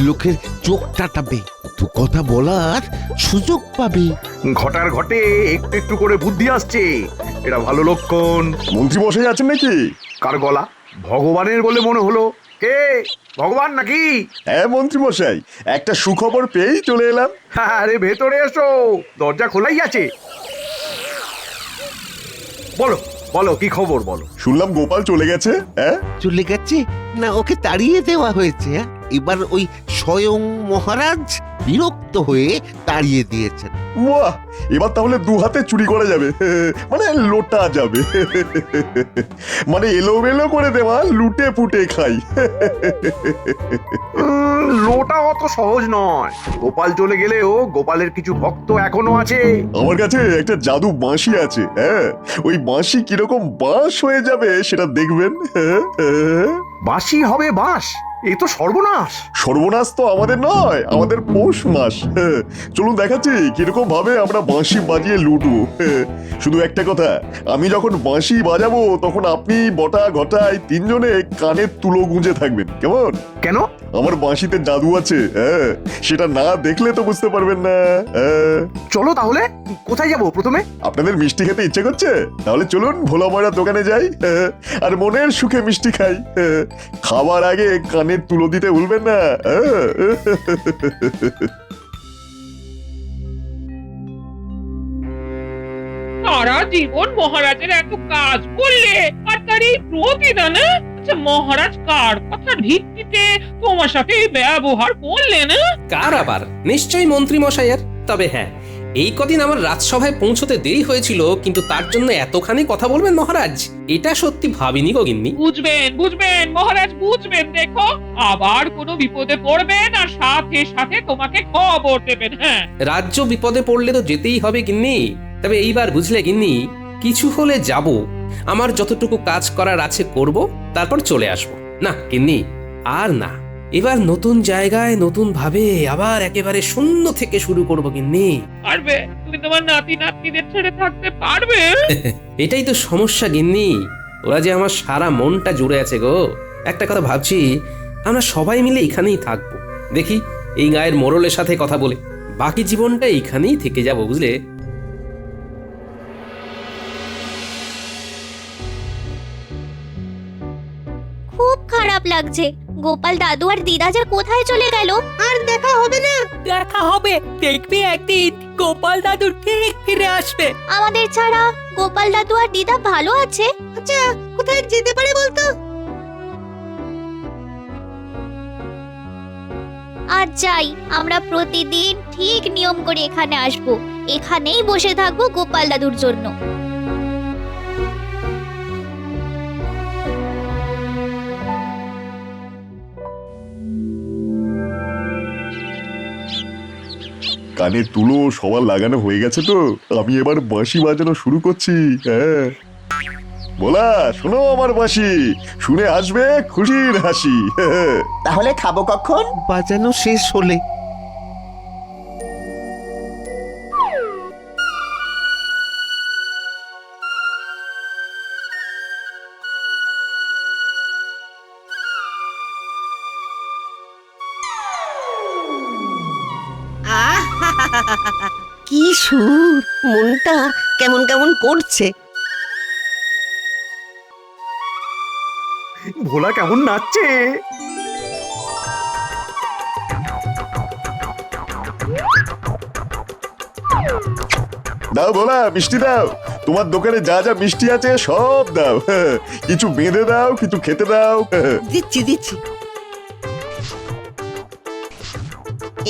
Speaker 10: লোকের চোখ টাটাবে, তো কথা বলার সুযোগ পাবে।
Speaker 4: ঘটার ঘটে একটু একটু করে বুদ্ধি আসছে, এটা ভালো লক্ষণ।
Speaker 11: মন্ত্রী মশাই আছেন নাকি?
Speaker 4: কার গলা? ভগবানের বলে মনে হলো। কে ভগবান নাকি?
Speaker 11: হ্যাঁ মন্ত্রী মশাই, একটা সুখবর পেয়েই চলে এলাম।
Speaker 4: আরে ভেতরে এসো, দরজা খোলাই আছে। বলো বলো, কি খবর বলো।
Speaker 11: শুনলাম গোপাল চলে গেছে। হ্যাঁ,
Speaker 10: চলে গেছে না, ওকে তাড়িয়ে দেওয়া হয়েছে। এবার ওই স্বয়ং মহারাজ বিরক্ত হয়ে তাড়িয়ে দিয়েছেন।
Speaker 11: বাহ, এবার তাহলে 2 হাতে চুরি করা যাবে, মানে লোটা যাবে। মানে এলোমেলো করে দেওয়া, লুটে পুটে খাই।
Speaker 4: লোটা অত সহজ নয়। গোপাল চলে গেলেও গোপালের কিছু ভক্ত এখনো আছে।
Speaker 11: আমার কাছে একটা জাদু বাঁশি আছে। হ্যাঁ, ওই বাঁশি কিরকম বাঁশ হয়ে যাবে সেটা দেখবেন।
Speaker 4: বাঁশি হবে বাঁশ? এ তো সর্বনাশ।
Speaker 11: সর্বনাশ তো আমাদের নয়, আমাদের পৌষ মাস। চলুন দেখাচ্ছি কিরকম ভাবে আমরা বাঁশি বাজিয়ে লুটবো। শুধু একটা কথা, আমি যখন বাঁশি বাজাবো তখন আপনি বটা ঘটায় 3 জনে কানের তুলো গুঁজে থাকবেন, কেমন?
Speaker 4: কেন?
Speaker 11: আমার বাঁশিতে জাদু আছে। হ্যাঁ, সেটা না দেখলে তো বুঝতে পারবেন না।
Speaker 4: চলো তাহলে, কোথায় যাব প্রথমে?
Speaker 11: আপনাদের মিষ্টি খেতে ইচ্ছে করছে? তাহলে চলুন ভোলা ময়রার দোকানে যাই, আর মনের সুখে মিষ্টি খাই। খাবার আগে কানের তুলো দিতে ভুলবেন না।
Speaker 15: সারা জীবন মহারাজের এত কাজ করলে, আর তার এই প্রতিদান? আচ্ছা, মহারাজ কার কথার ভিত্তিতে তোমার সাথে এই ব্যবহার করলেন?
Speaker 6: কার আবার? নিশ্চয়ই মন্ত্রী মশাইয়ের। তবে হ্যাঁ, এই কদিন আমার রাজসভায় পৌঁছতে দেরি হয়েছিল, কিন্তু তার জন্য এতখানি কথা বলবেন মহারাজ, এটা সত্যি ভাবিনি গো গিন্নি।
Speaker 15: বুঝবেন মহারাজ, বুঝবেন। দেখো, আবার কোনো বিপদে পড়বেন আর সাথে সাথে তোমাকে খবর দেবেন। হ্যাঁ,
Speaker 6: রাজ্য বিপদে পড়লে তো যেতেই হবে গিন্নি। তবে এইবার বুঝলে গিন্নি, কিছু হলে যাব, আমার যতটুকু কাজ করার আছে করব, তারপর চলে আসব। না গিন্নি, আর না, এবার নতুন জায়গায় নতুন ভাবে আবার একেবারে শূন্য থেকে শুরু করব গিন্নি।
Speaker 15: পারবে? তুমি তোমার নাতি নাতনিদের ছেড়ে থাকতে পারবে?
Speaker 6: এটাই তো সমস্যা গিন্নি, ওরা যে আমার সারা মনটা জুড়ে আছে গো। একটা কথা ভাবছি, আমরা সবাই মিলে এখানেই থাকবো, দেখি এই গায়ের মোড়লের সাথে কথা বলে বাকি জীবনটা এইখানেই থেকে যাব, বুঝলে?
Speaker 14: খুব খারাপ লাগছে। গোপাল দাদু আর দিদা যে কোথায় চলে গেল।
Speaker 7: আর দেখা হবে না।
Speaker 12: দেখা হবে, দেখবি একদিন গোপাল দাদু ঠিক ফিরে আসবে।
Speaker 14: আমাদের ছাড়া গোপাল দাদু আর দিদা ভালো আছে?
Speaker 7: আচ্ছা, কোথায় যেতে পারে বলতো?
Speaker 14: আজ যাই, আমরা প্রতিদিন ঠিক নিয়ম করে এখানে আসব, এখানেই বসে থাকবো গোপাল দাদুর জন্য।
Speaker 11: কানে তুলো সবার লাগানো হয়ে গেছে তো, আমি এবার বাঁশি বাজানো শুরু করছি। হ্যাঁ বলা, শোনো আমার বাঁশি, শুনে আসবে খুশির হাসি।
Speaker 10: তাহলে খাবো কখন? বাজানো শেষ হলে। কি সুর, মনটা কেমন কেমন করছে।
Speaker 4: ভোলা কেমন নাচছে!
Speaker 11: দাও ভোলা, মিষ্টি দাও। তোমার দোকানে যা যা মিষ্টি আছে সব দাও। কিছু বেঁধে দাও, কিছু খেতে দাও।
Speaker 10: দিচ্ছি দিচ্ছি।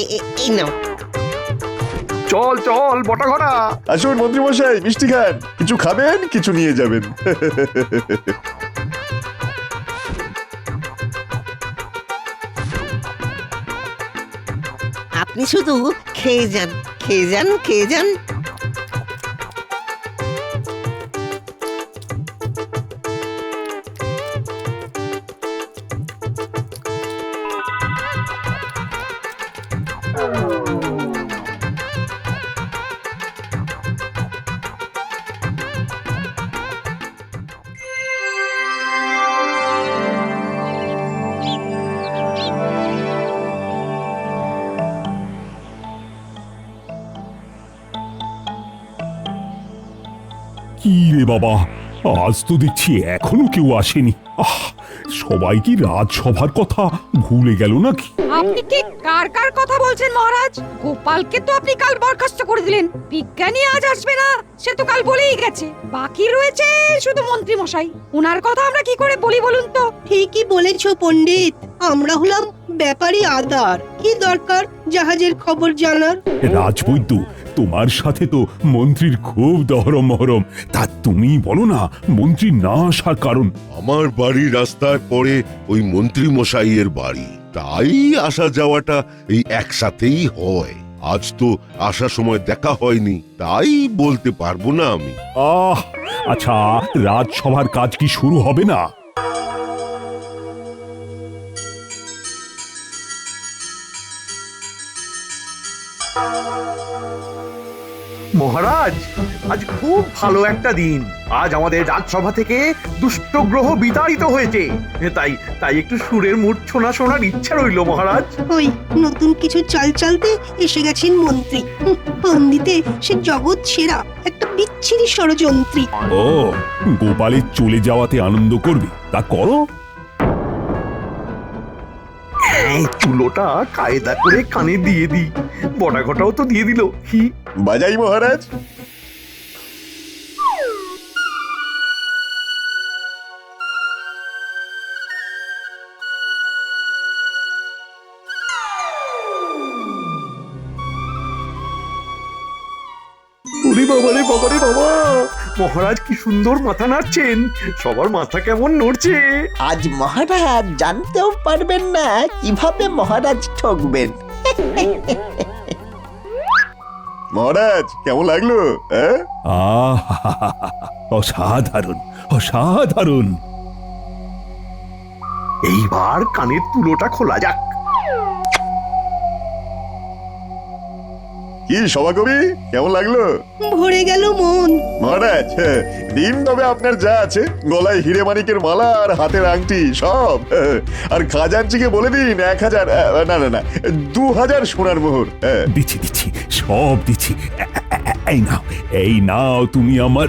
Speaker 10: এই নাও।
Speaker 4: চল চল বটা ঘোড়া।
Speaker 11: আসুন মন্ত্রী মশাই, মিষ্টি খান। কিছু খাবেন, কিছু নিয়ে যাবেন।
Speaker 10: আপনি শুধু খেয়ে যান, খেয়ে যান, খেয়ে যান।
Speaker 2: কি রে বাবা, আজ তো দেখছি এখনো কেউ আসেনি। সবাই কি রাজসভার কথা ভুলে গেল নাকি?
Speaker 16: আপনি ঠিক কার কার কথা বলছেন মহারাজ? গোপালকে তো আপনি কাল বরখাস্ত করে দিলেন। বিজ্ঞানী আজ আসবে না, সে তো কাল বলেই গেছে। বাকি রয়েছে শুধু মন্ত্রী মশাই। ওনার কথা আমরা কি করে বলি বলুন তো?
Speaker 7: ঠিকই বলেছো পণ্ডিত, আমরা হলাম ব্যাপারী আদার। কি দরকার জাহাজের খবর জানার?
Speaker 2: রাজবৈদ্য, তোমার সাথে তো মন্ত্রীর খুব দহরম মহরম। তা তুমি বলো না মন্ত্রী না আসার কারণ?
Speaker 8: আমার বাড়ির রাস্তার পরে ওই মন্ত্রী মশাইয়ের বাড়ি, তাই আসা যাওয়াটা এই একসাথেই হয়। আজ তো আসার সময় দেখা হয়নি, তাই বলতে পারবো না আমি।
Speaker 2: আচ্ছা, রাজসভার কাজ কি শুরু হবে না?
Speaker 4: মহারাজ, আজ খুব ভালো একটা দিন। আজ আমাদের রাজসভা থেকে দুষ্ট গ্রহ বিতাড়িত হয়েছে। তাই তাই একটু সুরের মূর্ছনা শোনার ইচ্ছা রইল মহারাজ।
Speaker 7: ওই নতুন কিছু চাল চালতে এসে গেছেন মন্ত্রী। বন্দিতে সে জগৎ সেরা একটা বিচ্ছিরি ষড়যন্ত্রী।
Speaker 2: ও, গোপালের চলে যাওয়াতে আনন্দ করবে, তা করো।
Speaker 4: চুলোটা কায়দা করে কানে দিয়ে দি, বটা ঘটাও তো দিয়ে দিল। কি
Speaker 11: বাজাই মহারাজ?
Speaker 4: ওরে বাবা রে বাবা রে বাবা, মহারাজ কি সুন্দর মাথা নাড়ছেন। সবার মাথা কেমন নড়ছে।
Speaker 10: আজ মহারাজ জানতেও পারবেন না কিভাবে মহারাজ ঠকবেন।
Speaker 11: মহারাজ কেমন লাগলো?
Speaker 2: অসাধারণ, অসাধারণ।
Speaker 4: এইবার কানের তুলোটা খোলা যাক।
Speaker 11: কি সভাকবি, কেমন লাগলো?
Speaker 7: ভরে গেল মন।
Speaker 11: মহারাজ, দিন তবে আপনার যা আছে, গলায় হিরে মানিকের মালা আর হাতের আংটি সব। আর খাজানচিকে বলে দিন 1000, না না না, 2000 সোনার মোহর।
Speaker 2: দিচ্ছি দিচ্ছি, সব দিচ্ছি। এই নাও তুমি আমার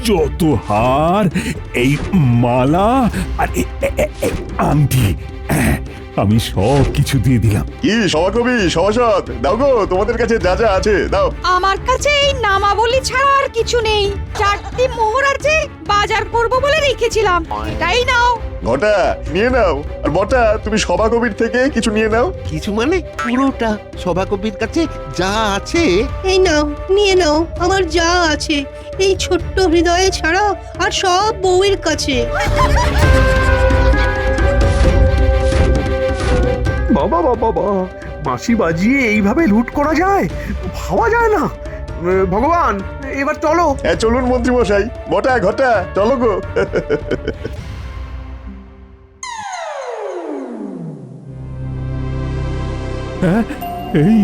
Speaker 2: যত হার, এই মালা আর এই আংটি, আমি সব কিছু দিয়ে দিলাম।
Speaker 11: কি সভাকবি, সভাসদ, দাও গো তোমাদের কাছে যা যা আছে দাও।
Speaker 16: আমার কাছে এই নামাবলি ছাড়া আর কিছু নেই। 4টি মোহর আছে, বাজার করব বলে রেখেছিলাম, এটাই নাও।
Speaker 11: ঘটা নিয়ে নাও, আর বটা তুমি সভাকবির থেকে কিছু নিয়ে নাও।
Speaker 10: কিছু মানে পুরোটা সভাকবির কাছে যা আছে।
Speaker 7: এই নাও, নিয়ে নাও আমার যা আছে, এই ছোট্ট হৃদয়ে ছাড়া আর সব বউয়ের কাছে।
Speaker 4: বাবা বাবা বাবা, বাঁশি বাজিয়ে এইভাবে লুট করা যায়? ভাবা যায় না। ভগবান, এবার চলো।
Speaker 11: হ্যাঁ চলুন মন্ত্রী মশাই, বটা ঘটা চলো গো।
Speaker 2: এই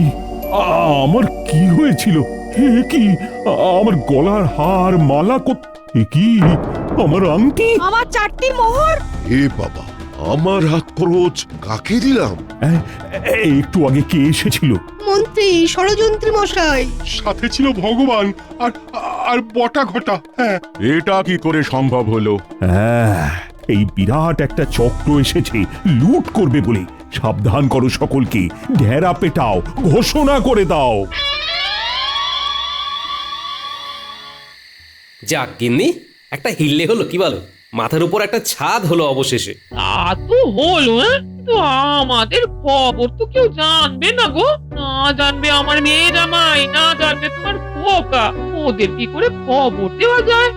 Speaker 2: আমার কি হয়েছিল? এ কি, আমার গলার হার, মালা কি, আমার আংটি,
Speaker 16: আমার 4টি মোহর।
Speaker 8: এ বাবা, আমার হাত খরচ কাকে দিলাম?
Speaker 2: একটু আগে কে এসেছিল?
Speaker 7: মন্ত্রী, ষড়যন্ত্রী মশাই।
Speaker 5: সাথে ছিল ভগবান আর আর বটা ঘটা। হ্যাঁ,
Speaker 2: এটা কি করে সম্ভব হলো? এই বিরাট একটা চক্র এসেছে লুট করবে বলে। সাবধান করো সকলকে, ঢেরা পেটাও, ঘোষণা করে দাও।
Speaker 6: যাক গিন্নি, একটা হিললে হলো, কি বলো? মাথার উপর একটা ছাদ হলো অবশেষে।
Speaker 15: তা তো হলো, কিন্তু আমাদের খবর তো কেউ জানবে না গো। না জানবে আমার মেয়ে জামাই, না জানবে তোমার খোকা, ওদের কি করে খবর দেওয়া যায়?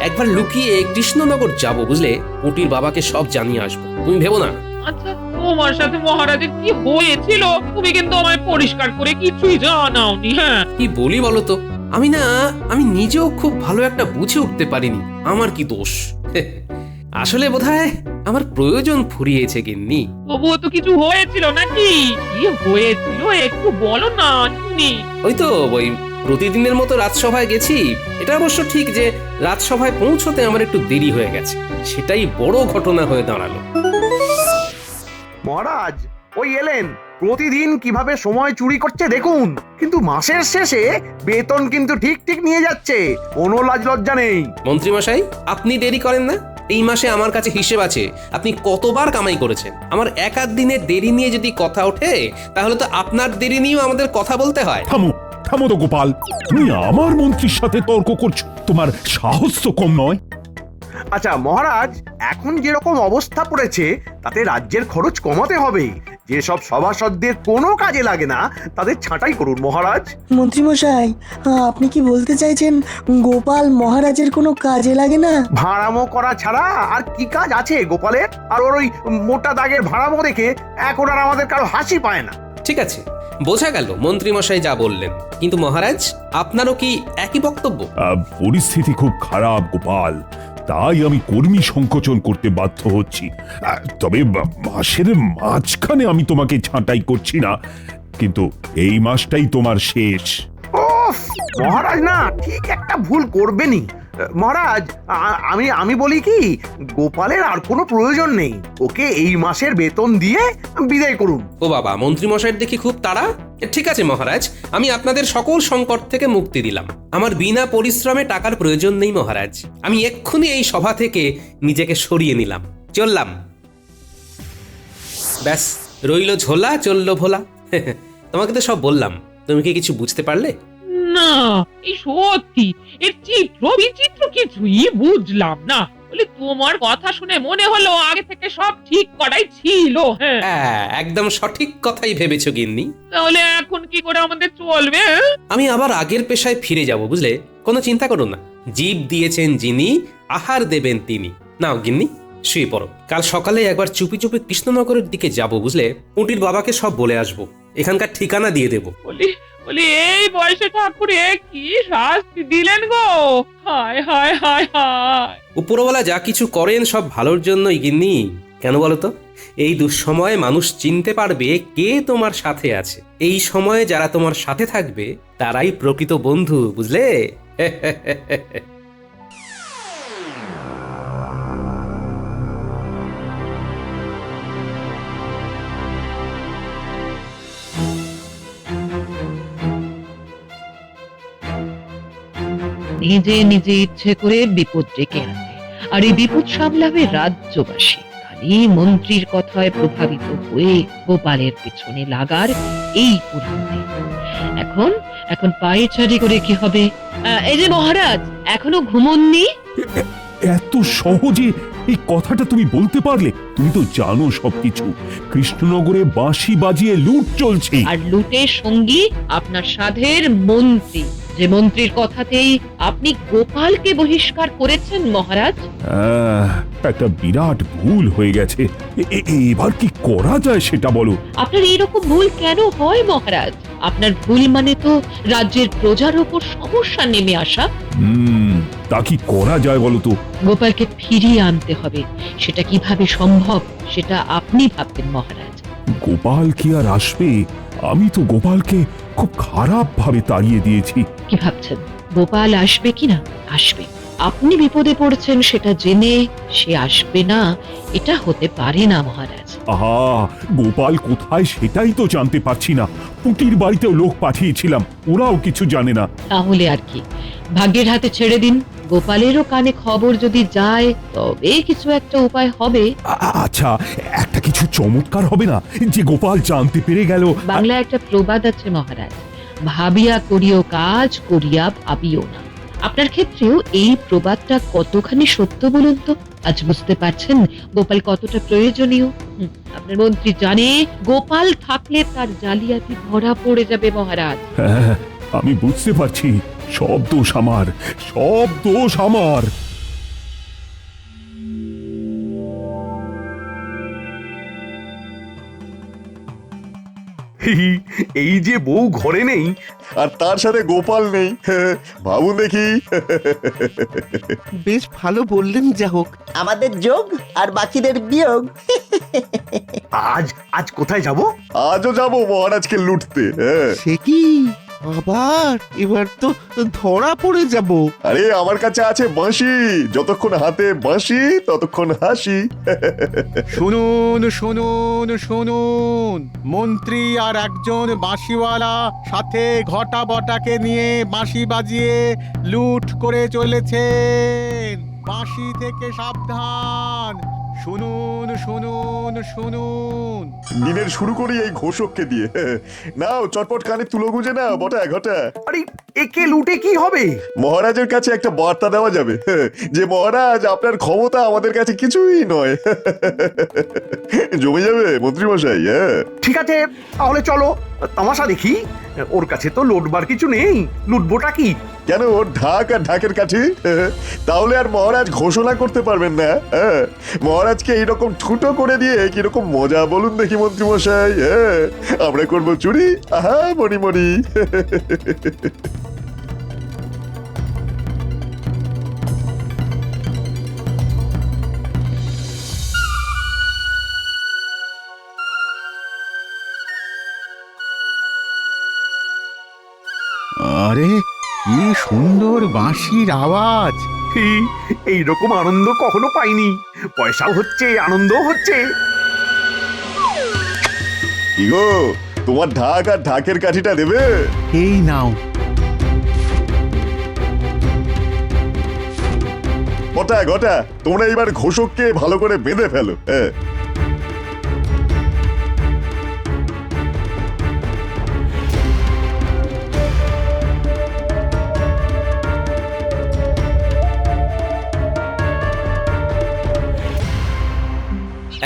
Speaker 6: একবার লুকিয়ে কৃষ্ণনগর যাবো, বুঝলে? পুটির বাবাকে সব জানিয়ে আসবো, তুমি ভেবো না।
Speaker 15: আচ্ছা, তোমার সাথে মহারাজের কি হয়েছিল তুমি কিন্তু আমায় পরিষ্কার করে কিছুই জানাওনি। হ্যাঁ,
Speaker 6: কি বলি বলো তো, আমি নিজেও খুব ভালো একটা বুঝে উঠতে পারিনি আমার কি দোষ। আসলে বোধহয় আমার প্রয়োজন ফুরিয়েছে গিন্নি।
Speaker 15: তবুও তো কিছু হয়েছিল নাকি? কি হয়েছিল একটু বলো না শুনি।
Speaker 6: ওই তো ওই প্রতিদিনের মতো রাজসভায় গেছি। এটা অবশ্য ঠিক যে রাজসভায় পৌঁছতে আমার একটু দেরি হয়ে গেছে, সেটাই বড় ঘটনা হয়ে দাঁড়ালো।
Speaker 4: মহারাজ ওই এলেন, প্রতিদিন কিভাবে সময় চুরি করছে দেখুন, কিন্তু মাসের শেষে বেতন কিন্তু ঠিক ঠিক নিয়ে যাচ্ছে, কোনো লাজ লজ্জা নেই।
Speaker 6: মন্ত্রী মশাই, আপনি দেরি করেন না? এই মাসে আমার কাছে হিসেব আছে আপনি কতবার কামাই করেছেন। আমার এক আধ দিনের দেরি নিয়ে যদি কথা ওঠে, তাহলে তো আপনার দেরি নিয়েও আমাদের কথা বলতে হয়।
Speaker 2: থামো থামো তো গোপাল, তুমি আমার মন্ত্রীর সাথে তর্ক করছো, তোমার সাহস তো কম নয়।
Speaker 4: আচ্ছা মহারাজ, এখন যেরকম অবস্থা পড়েছে তাতে রাজ্যের খরচ কমাতে হবে। যেসব সভাসদদের কোনো কাজে লাগে না তাদের ছাঁটাই করুন মহারাজ।
Speaker 3: মন্ত্রী মশাই, আপনি কি বলতে চাইছেন গোপাল মহারাজের কোনো কাজে লাগে না?
Speaker 4: ভাড়ামো করা ছাড়া আর কি কাজ আছে গোপালের? আর ওর ওই মোটা দাগের ভাড়ামো দেখে এখন আর আমাদের কারো হাসি পায় না।
Speaker 6: ঠিক আছে, বোঝা গেল মন্ত্রী মশাই যা বললেন, কিন্তু মহারাজ আপনারও কি একই বক্তব্য?
Speaker 2: পরিস্থিতি খুব খারাপ গোপাল, তাই আমি কর্মী সংকোচন করতে বাধ্য হচ্ছি। তবে মাসের মাঝখানে আমি তোমাকে ছাঁটাই করছি না, কিন্তু এই মাসটাই তোমার শেষ।
Speaker 4: মহারাজ না ঠিক একটা ভুল করবেনই। মহারাজ, আমি বলি কি, গোপালের আর কোনো প্রয়োজন নেই, ওকে এই মাসের বেতন দিয়ে বিদায় করুন।
Speaker 6: ও বাবা, মন্ত্রী মশাইয়ের দেখি খুব তাড়া। ঠিক আছে মহারাজ, আমি আপনাদের সকল সংকট থেকে মুক্তি দিলাম। আমার বিনা পরিশ্রমে টাকার প্রয়োজন নেই মহারাজ। আমি এক্ষুনি এই সভা থেকে নিজেকে সরিয়ে নিলাম, চললাম। ব্যাস, রইল ঝোলা, চললো ভোলা। তোমাকে তো সব বললাম, তুমি কি কিছু বুঝতে পারলে?
Speaker 15: না, এই সত্যি এর চিত্র বিচিত্র কিছুই বুঝলাম না। বলে তোমার কথা শুনে মনে হলো আগে থেকে সব ঠিক করাই ছিল।
Speaker 6: হ্যাঁ, একদম সঠিক কথাই ভেবেছো গিন্নি।
Speaker 15: তাহলে এখন কি করে আমাদের চলবে?
Speaker 6: আমি আবার আগের পেশায় ফিরে যাব, বুঝলে? কোনো চিন্তা করো না, জীব দিয়েছেন যিনি, আহার দেবেন তিনি। নাও গিন্নি, শুয়ে পড়ো। কাল সকালে একবার চুপি চুপি কৃষ্ণনগরের দিকে যাব, বুঝলে? পুঁটির বাবাকে সব বলে আসবো, এখানকার ঠিকানা দিয়ে দেবো।
Speaker 15: বলি এই বয়সে ঠাকুরে কি শাস্তি দিলেন গো! হায় হায় হায় হায়।
Speaker 6: উপরওয়ালা যা কিছু করেন সব ভালোর জন্যই গিন্নি, কেন বলো তো? এই দুঃসময়ে মানুষ চিনতে পারবে কে তোমার সাথে আছে। এই সময়ে যারা তোমার সাথে থাকবে তারাই প্রকৃত বন্ধু, বুঝলে?
Speaker 1: নিজে নিজে ইচ্ছে করে বিপদ ডেকে আনে, আর এই বিপদ সামলাবে রাজ্যবাসী। খালি মন্ত্রীর কথায় প্রভাবিত হয়ে গোপালের পেছনে লাগার এই পরিণতি। এখন এখন পায়ে চারি করে কি হবে? এই যে মহারাজ, এখনো ঘুমোননি?
Speaker 2: এত সহজে এই কথাটা তুমি বলতে পারলে? তুমি তো জানো সবকিছু। কৃষ্ণনগরে বাঁশি বাজিয়ে লুট চলছে,
Speaker 1: আর লুটের সঙ্গী আপনার সাধের মন্ত্রী, যে মন্ত্রীর কথাতেই আপনি গোপালকে বহিষ্কার করেছেন মহারাজ।
Speaker 2: একটা বিরাট ভুল হয়ে গেছে। এবার কি করা যায় সেটা বলো।
Speaker 1: আপনার এইরকম ভুল কেন হয় মহারাজ? আপনার ভুল মানে তো রাজ্যের প্রজার উপর সমস্যা নেমে আসা।
Speaker 2: তা কি করা যায় বলো তো?
Speaker 1: গোপালকে ফিরিয়ে আনতে হবে। সেটা কিভাবে সম্ভব সেটা আপনি ভাববেন মহারাজ।
Speaker 2: গোপাল কি আর আসবে? আমি তো গোপালকে খুব খারাপ ভাবে তাড়িয়ে দিয়েছি।
Speaker 1: কি ভাবছেন গোপাল আসবে কিনা? আসবে। আপনি বিপদে পড়েছেন সেটা জেনে সে আসবে না এটা হতে পারে না মহারাজ।
Speaker 2: আহা, গোপাল কোথায় সেটাই তো জানতে পারছি না। পুটির বাড়িতেও লোক পাঠিয়েছিলাম, ওরাও কিছু জানে না।
Speaker 1: তাহলে আর কি, ভাগ্যের হাতে ছেড়ে দিন। গোপালেরও কানে খবর যদি যায় তবে কিছু একটা উপায় হবে।
Speaker 2: আচ্ছা, একটা কিছু চমৎকার হবে না যে গোপাল জানতে পেরে গেল?
Speaker 1: বাংলায় একটা প্রবাদ আছে মহারাজ, ভাবিয়া করিও কাজ, করিয়া ভাবিও না। আপনার ক্ষেত্রেও এই প্রবাদটা কতখানি সত্য বলুন তো? আজ বুঝতে পারছেন গোপাল কতটা প্রয়োজনীয়। আপনার মন্ত্রী জানে গোপাল থাকলে তার জালিয়াতি ধরা পড়ে যাবে মহারাজ।
Speaker 2: হ্যাঁ, আমি বুঝতে পারছি। সব দোষ আমার, সব দোষ আমার।
Speaker 4: এই যে বউ ঘরে নেই
Speaker 11: আর তার সাথে গোপাল নেই, ভাবুন দেখি।
Speaker 10: বেশ ভালো বললেন। যা হোক,
Speaker 3: আমাদের যোগ আর বাকিদের বিয়োগ।
Speaker 4: আজ আজ কোথায় যাব?
Speaker 11: আজও যাব মহারাজকে লুটতে।
Speaker 10: সে কি আবার? এবার তো ধরা পড়ে যাব।
Speaker 11: আরে আমার কাছে আছে বাঁশি, যতক্ষণ হাতে বাঁশি ততক্ষণ হাসি।
Speaker 12: শুনুন শুনুন শুনুন, মন্ত্রী আর একজন বাঁশিওয়ালা সাথে ঘটা বটাকে নিয়ে বাঁশি বাজিয়ে লুট করে চলেছেন। বাঁশি থেকে সাবধান। শুনুন শুনুন শুনুন।
Speaker 11: দিনের শুরু করি এই ঘোষককে দিয়ে। নাও চটপট কানে তুলো গুঁজে নাও বটা ঘটা।
Speaker 4: আরে একে লুটে কি হবে?
Speaker 11: মহারাজের কাছে একটা বার্তা দেওয়া যাবে যে মহারাজ আপনার ক্ষমতা আমাদের কাছে কিছুই নয়। জমে যাবে মন্ত্রী মশাই।
Speaker 4: ঠিক আছে, তাহলে চলো তামাশা দেখি। ওর কাছে তো লুটবার কিছু নেই, লুটবোটা কি?
Speaker 11: কেন, ওর ঢাক আর ঢাকের কাঠি? তাহলে আর মহারাজ ঘোষণা করতে পারবেন না? মহারাজকে এইরকম ঠুটো করে দিয়ে কিরকম মজা বলুন দেখি মন্ত্রী মশাই। আমরা করবো চুরি, আহা মরি মরি।
Speaker 17: আরে কি সুন্দর বাঁশির আওয়াজ!
Speaker 4: এইরকম আনন্দ কখনো পাইনি। পয়সাও হচ্ছে, আনন্দও হচ্ছে।
Speaker 11: কি গো, তোমার ঢাক আর ঢাকের কাঠিটা দেবে?
Speaker 17: এই নাও।
Speaker 11: ঘটা ঘটা, তোমরা এবার ঘোষককে ভালো করে বেঁধে ফেলো।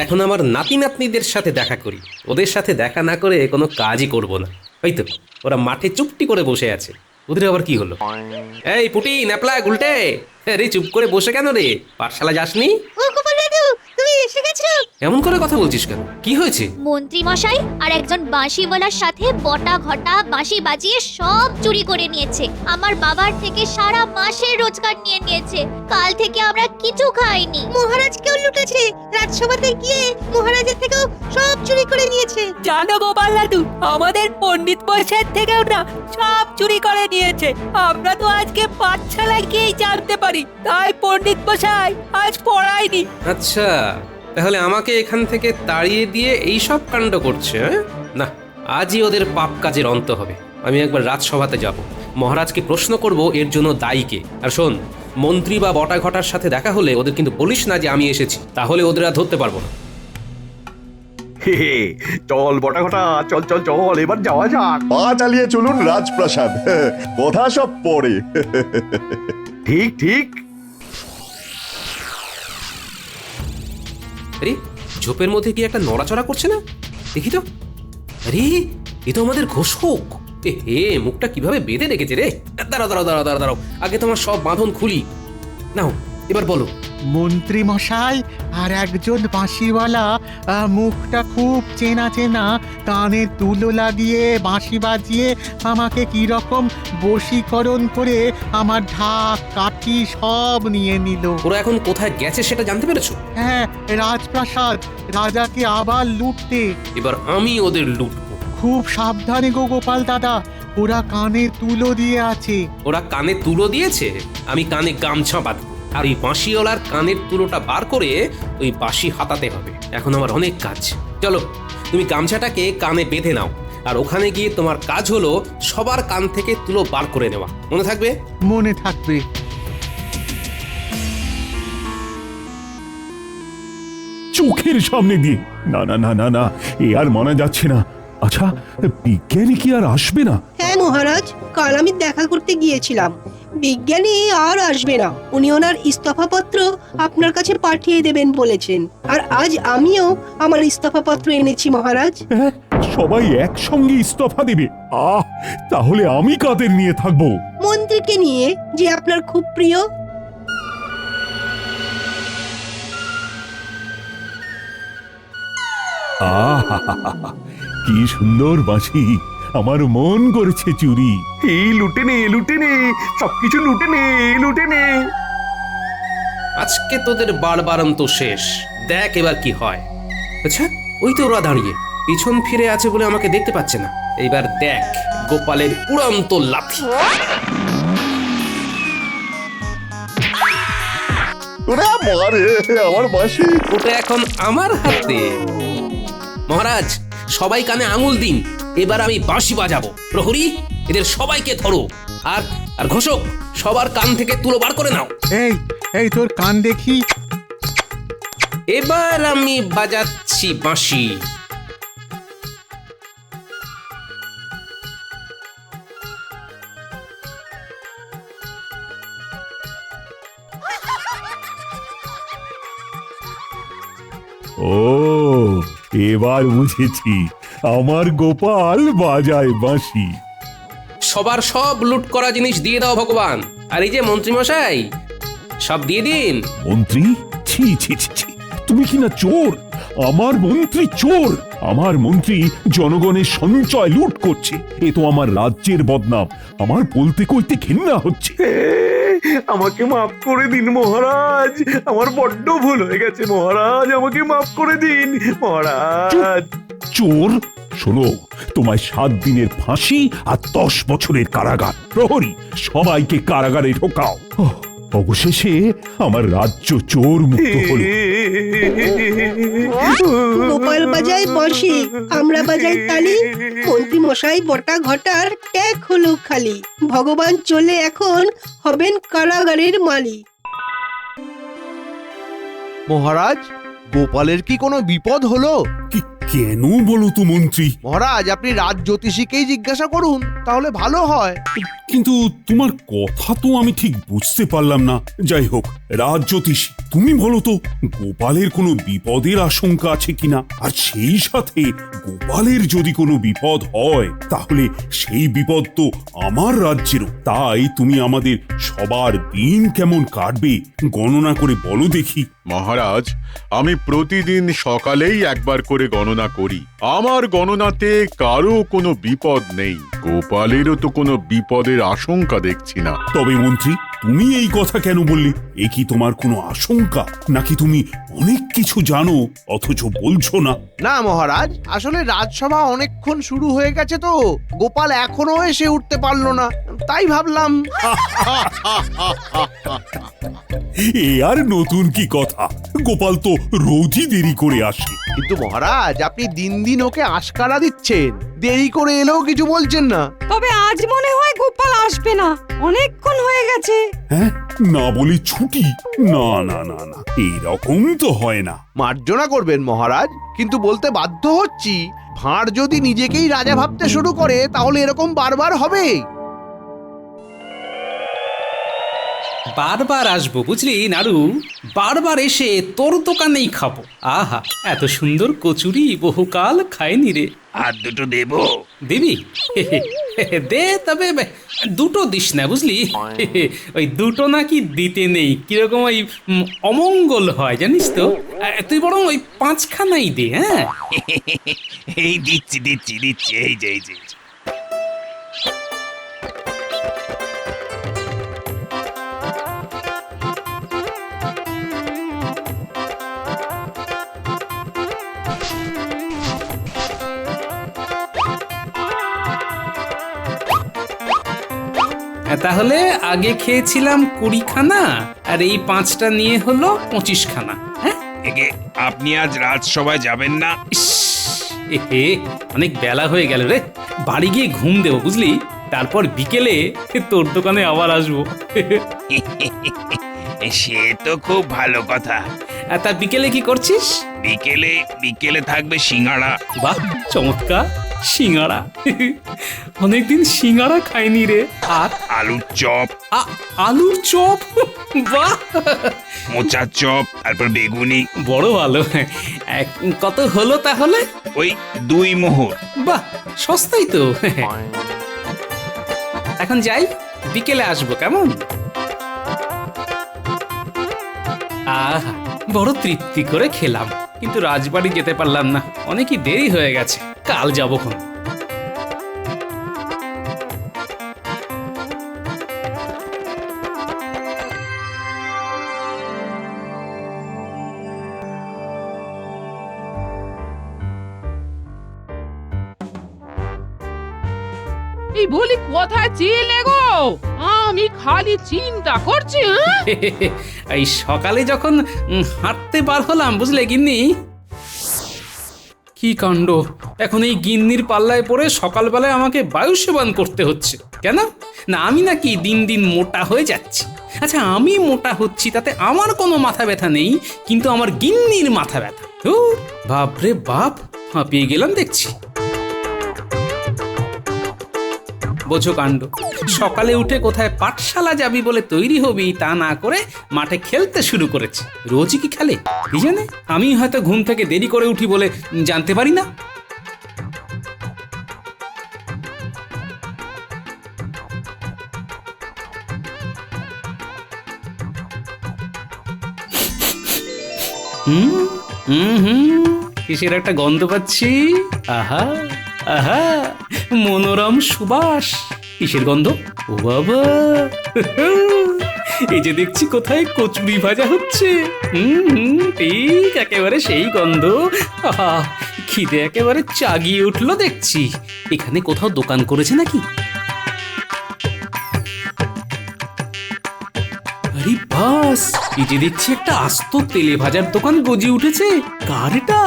Speaker 6: এখন আমার নাতি নাতনিদের সাথে দেখা করি। ওদের সাথে দেখা না করে কোনো কাজই করব না। ওই তো ওরা মাঠে চুপটি করে বসে আছে। ওদের আবার কি হলো? এই পুটি, ন্যাপলা, গুলটে, রে চুপ করে বসে কেন রে? পাঠশালা যাসনি?
Speaker 7: ও গোপাল দাদু, তুমি এসে গেছো?
Speaker 6: এমন করে কথা বলছিস কেন? কি হয়েছে?
Speaker 14: মন্ত্রী মশাই আর একজন বাঁশিওয়ালার সাথে বটা ঘটা বাঁশি বাজিয়ে সব চুরি করে নিয়েছে। আমার বাবার থেকে সারা মাসের রোজগার নিয়ে নিয়েছে। কাল থেকে আমরা কিছু খাইনি।
Speaker 7: মহারাজকেও লুটেছে, রাজসভাতে গিয়ে মহারাজের থেকেও সব চুরি করে নিয়েছে।
Speaker 18: জানো গোপাল দাদু, আমাদের পণ্ডিত মশাইয়ের থেকেও না সব চুরি করে নিয়েছে। আমরা তো আজকে পাঠশালায় গিয়েই জানতে পারি, তাই পণ্ডিত মশাই আজ পড়ায়নি।
Speaker 6: আচ্ছা, তাহলে আমাকে এখান থেকে তাড়িয়ে দিয়ে এই সব কাণ্ড করছে? না, আজই ওদের পাপ কাজের অন্ত হবে। আমি একবার রাজসভাতে যাব, মহারাজকে প্রশ্ন করব এর জন্য দায়ী কে। আর শোন, মন্ত্রী বা বটা ঘটার সাথে দেখা হলে ওদের কিন্তু বলিস না যে আমি এসেছি, তাহলে ওদের আর ধরতে পারবো না।
Speaker 4: চল বটা ঘটা, চল চল চল, এবার যাওয়া যাক।
Speaker 11: পা চালিয়ে চলুন রাজপ্রাসাদ, কথা সব পরে।
Speaker 4: ঠিক ঠিক।
Speaker 6: আরে, ঝোপের মধ্যে কি একটা নড়াচড়া করছে না? দেখি তো। আরে, এ তো আমাদের ঘোষক। হে, মুখটা কিভাবে বেঁধে রেখেছে রে। দাঁড়াও দাঁড়াও দাঁড়াও দাঁড়াও দাঁড়াও, আগে তোমার সব বাঁধন খুলি। নাও, এবার বলো।
Speaker 17: মন্ত্রী মশাই আর একজন বাঁশিওয়ালা, মুখটা খুব চেনা চেনা, কানে তুলো লাগিয়ে বাঁশি বাজিয়ে আমাকে কি রকম বশীকরণ করে আমার ঢাক কাঠি সব নিয়ে নিল।
Speaker 6: ওরা এখন কোথায় গেছে সেটা জানতে পেরেছো?
Speaker 17: হ্যাঁ, রাজপ্রাসাদ, রাজাকে আবার লুটতে।
Speaker 6: এবার আমি ওদের লুটবো।
Speaker 17: খুব সাবধানে গো গোপাল দাদা, ওরা কানে তুলো দিয়ে আছে।
Speaker 6: ওরা কানে তুলো দিয়েছে, আমি কানে গামছা বাঁধবো। আর এই বাঁশিওয়ালার কানের তুলোটা বার করে ওই বাঁশি হাতাতে হবে। এখন আমার অনেক কাজ। চলো, তুমি গামছাটাকে কানে বেঁধে নাও, আর ওখানে গিয়ে তোমার কাজ হলো সবার কান থেকে তুলো বার করে নেওয়া। মনে থাকবে?
Speaker 17: মনে থাকবে।
Speaker 2: চোখের সামনে দিয়ে? না না না না না, এ আর মানা যাচ্ছে না। আচ্ছা, বিজ্ঞানী কি আর আসবে না?
Speaker 7: হ্যাঁ মহারাজ, কাল আমি দেখা করতে গিয়েছিলাম। বিজ্ঞানী আর আসবে না, উনি ওনার ইস্তফাপত্র আপনার কাছে পাঠিয়ে দেবেন বলেছেন। আর আজ আমিও আমার ইস্তফাপত্র এনেছি মহারাজ।
Speaker 2: সবাই একসঙ্গে ইস্তফা দেবে? তাহলে আমি কাদের নিয়ে থাকবো?
Speaker 7: মন্ত্রীকে নিয়ে, যে আপনার খুব প্রিয়।
Speaker 2: কি সুন্দর বাঁশি, আমার মন করেছে চুরি।
Speaker 4: এই লুটে নে, সবকিছু লুটে নে।
Speaker 6: আজকে তোদের বাড়বাড়ন্ত শেষ। দেখ এবার কি হয়। আচ্ছা, ওই তো ওরা দাঁড়িয়ে, পিছন ফিরে আছে বলে আমাকে দেখতে পাচ্ছে না। এইবার দেখ গোপালের উড়ন্ত লাথি।
Speaker 11: আমার বাঁশি
Speaker 6: ওটা এখন আমার হাতে। মহারাজ, সবাই কানে আঙুল দিন, এবার আমি বাঁশি বাজাবো। প্রহরী, এদের সবাইকে ধরো। আর আর ঘোষক, সবার কান থেকে তুলো বার করে নাও।
Speaker 17: এই এই তোর কান দেখি।
Speaker 6: এবার আমি বাজাচ্ছি বাঁশি।
Speaker 2: ও, এবার বুঝেছি, আমার গোপাল বাজায় বাঁশি।
Speaker 6: সবার সব লুট করা জিনিস দিয়ে দাও ভগবান। আর এই যে মন্ত্রী মশাই, সব দিয়ে দিন।
Speaker 2: মন্ত্রী? ছি ছি ছি ছি, তুমি কি না চোর? আমার মন্ত্রী চোর? আমার মন্ত্রী জনগণের সঞ্চয় লুট করছে, এ তো আমার রাজ্যের বদনাম। আমার বলতে কইতে ঘৃণা হচ্ছে।
Speaker 4: আমাকে মাফ করে দিন মহারাজ, আমার বড্ড ভুল হয়ে গেছে মহারাজ, আমাকে মাফ করে দিন মহারাজ।
Speaker 2: চোর? শোনো, তোমায় 7 দিনের ফাঁসি আর 10 বছরের কারাগার। প্রহরী, সবাইকে কারাগারে ঢোকাও। অবশেষে আমার রাজ্য চোর মুক্ত হলো।
Speaker 7: গোপাল বাজায় বাঁশি, আমরা বাজাই তালি। মন্ত্রী মশাই বটা ঘটার ট্যাগ হলো খালি। ভগবান চলে এখন হবেন কারাগারের মালিক।
Speaker 19: মহারাজ, গোপালের কি কোনো বিপদ হলো?
Speaker 2: কেন বলো তো মন্ত্রী?
Speaker 19: মহারাজ, আপনি রাজ জ্যোতিষীকেই জিজ্ঞাসা করুন, তাহলে ভালো হয়।
Speaker 2: কিন্তু তোমার কথা তো আমি ঠিক বুঝতে পারলাম না। যাই হোক, রাজ জ্যোতিষী, তুমি বলো তো গোপালের কোনো বিপদের আশঙ্কা আছে কিনা, আর সেই সাথে গোপালের যদি কোনো বিপদ হয় তাহলে সেই বিপদ তো আমার রাজ্যেরও। তাই তুমি আমাদের সবার দিন কেমন কাটবে গণনা করে বলো দেখি।
Speaker 20: মহারাজ, আমি প্রতিদিন সকালেই একবার করে গণনা করি। আমার গণনাতে কারো কোনো বিপদ নেই। গোপালেরও তো কোনো বিপদের আশঙ্কা দেখছি না।
Speaker 2: তবে মন্ত্রী, তুমি এই কথা কেন বললে? এ কি তোমার কোনো আশঙ্কা, নাকি তুমি অনেক কিছু জানো অথচ বলছো না?
Speaker 19: না মহারাজ, আসলে রাজসভা অনেকক্ষণ শুরু হয়ে গেছে তো গোপাল এখনো এসে উঠতে পারলো না, তাই ভাবলাম।
Speaker 2: এ আর নতুন কি কথা, গোপাল তো রোজই দেরি করে আসে।
Speaker 19: কিন্তু মহারাজ, আপনি দিন দিন ওকে আশকারা দিচ্ছেন, দেরি করে এলেও কিছু বলছেন না।
Speaker 16: তবে আজ মনে হয় গোপাল আসবে না, অনেকক্ষণ হয়ে গেছে।
Speaker 2: হ্যাঁ, না বলে ছুটি? না না না না, এইরকম তো হয় না।
Speaker 19: মার্জনা করবেন মহারাজ, কিন্তু বলতে বাধ্য হচ্ছি, ভাঁড় যদি নিজেকেই রাজা ভাবতে শুরু করে তাহলে এরকম বারবার হবে।
Speaker 6: বারবার আসবো বুঝলি নাড়ু, বারবার এসে তোর দোকানেই খাবো। আহা, এত সুন্দর কচুরি বহুকাল খাইনি রে।
Speaker 21: আর দুটো দেব?
Speaker 6: দিবি? দে, তবে দুটো দিস না বুঝলি, ওই দুটো নাকি দিতে নেই, কিরকম ওই অমঙ্গল হয় জানিস তো। তুই বরং ওই 5খানাই দে। হ্যাঁ,
Speaker 21: এই দিচ্ছি দিচ্ছি দিচ্ছি, এই যে এই যে।
Speaker 6: তাহলে আগে খেয়েছিলাম 20খানা, আর এই 5টা নিয়ে হলো 25খানা। হ্যাঁ,
Speaker 21: একে আপনি আজ রাজসভায় যাবেন না?
Speaker 6: এ অনেক বেলা হয়ে গেল রে, বাড়ি গিয়ে ঘুম দেবো বুঝলি, তারপর বিকেলে তোর দোকানে আবার আসবো।
Speaker 21: সে তো খুব ভালো কথা।
Speaker 6: তা বিকেলে কি করছিস?
Speaker 21: বিকেলে বিকেলে থাকবে সিঙ্গাড়া।
Speaker 6: বাহ, চমৎকার! সিঙ্গাড়া, অনেকদিন সিঙ্গাড়া খাইনি রে। আর
Speaker 21: আলুর চপ।
Speaker 6: আলুর চপ? বাহ!
Speaker 21: মোচার চপ, তারপর বেগুনি।
Speaker 6: বড় ভালো। কত হলো তাহলে?
Speaker 21: ওই 2 মোহর।
Speaker 6: বাহ, সস্তাই তো। এখন যাই, বিকেলে আসবো কেমন? আহা, বড় তৃপ্তি করে খেলাম, কিন্তু রাজবাড়ি যেতে পারলাম না, অনেকই দেরি হয়ে গেছে, কাল যাবো খন।
Speaker 15: এই বলি, কোথায় ছিলে গো? আমি খালি চিন্তা করছি।
Speaker 6: এই সকালে যখন হাঁটতে বার হলাম বুঝলে গিন্নি। কি কাণ্ড, এখন এই গিন্নির পাল্লায় পড়ে সকালবেলায় আমাকে বায়ু সেবন করতে হচ্ছে। কেন না, আমি নাকি দিন দিন মোটা হয়ে যাচ্ছি। আচ্ছা, আমি মোটা হচ্ছি তাতে আমার কোনো মাথা ব্যথা নেই, কিন্তু আমার গিন্নির মাথা ব্যথা। বাপরে বাপ, হাঁপিয়ে গেলাম দেখছি। বোঝো কাণ্ড, সকালে উঠে কোথায় পাঠশালা যাবি বলে তৈরি হবি তা না করে মাঠে খেলতে শুরু করেছে। রোজই কি খেলে কি জানে, আমি হয়তো ঘুম থেকে দেরি করে উঠি বলে জানতে পারি না। কিসের একটা গন্ধ পাচ্ছি। আহা আহা, মনোরম সুবাস। কিসের গন্ধ? ও বাবা, এই যে দেখছি কোথায় কচুরি ভাজা হচ্ছে। ঠিক একেবারে সেই গন্ধ। আহা, খিদে একেবারে চাগিয়ে উঠলো দেখছি। এখানে কোথাও দোকান করেছে নাকি? আরে বাস, এই যে দেখছি একটা আস্ত তেলে ভাজার দোকান গজে উঠেছে। কার এটা?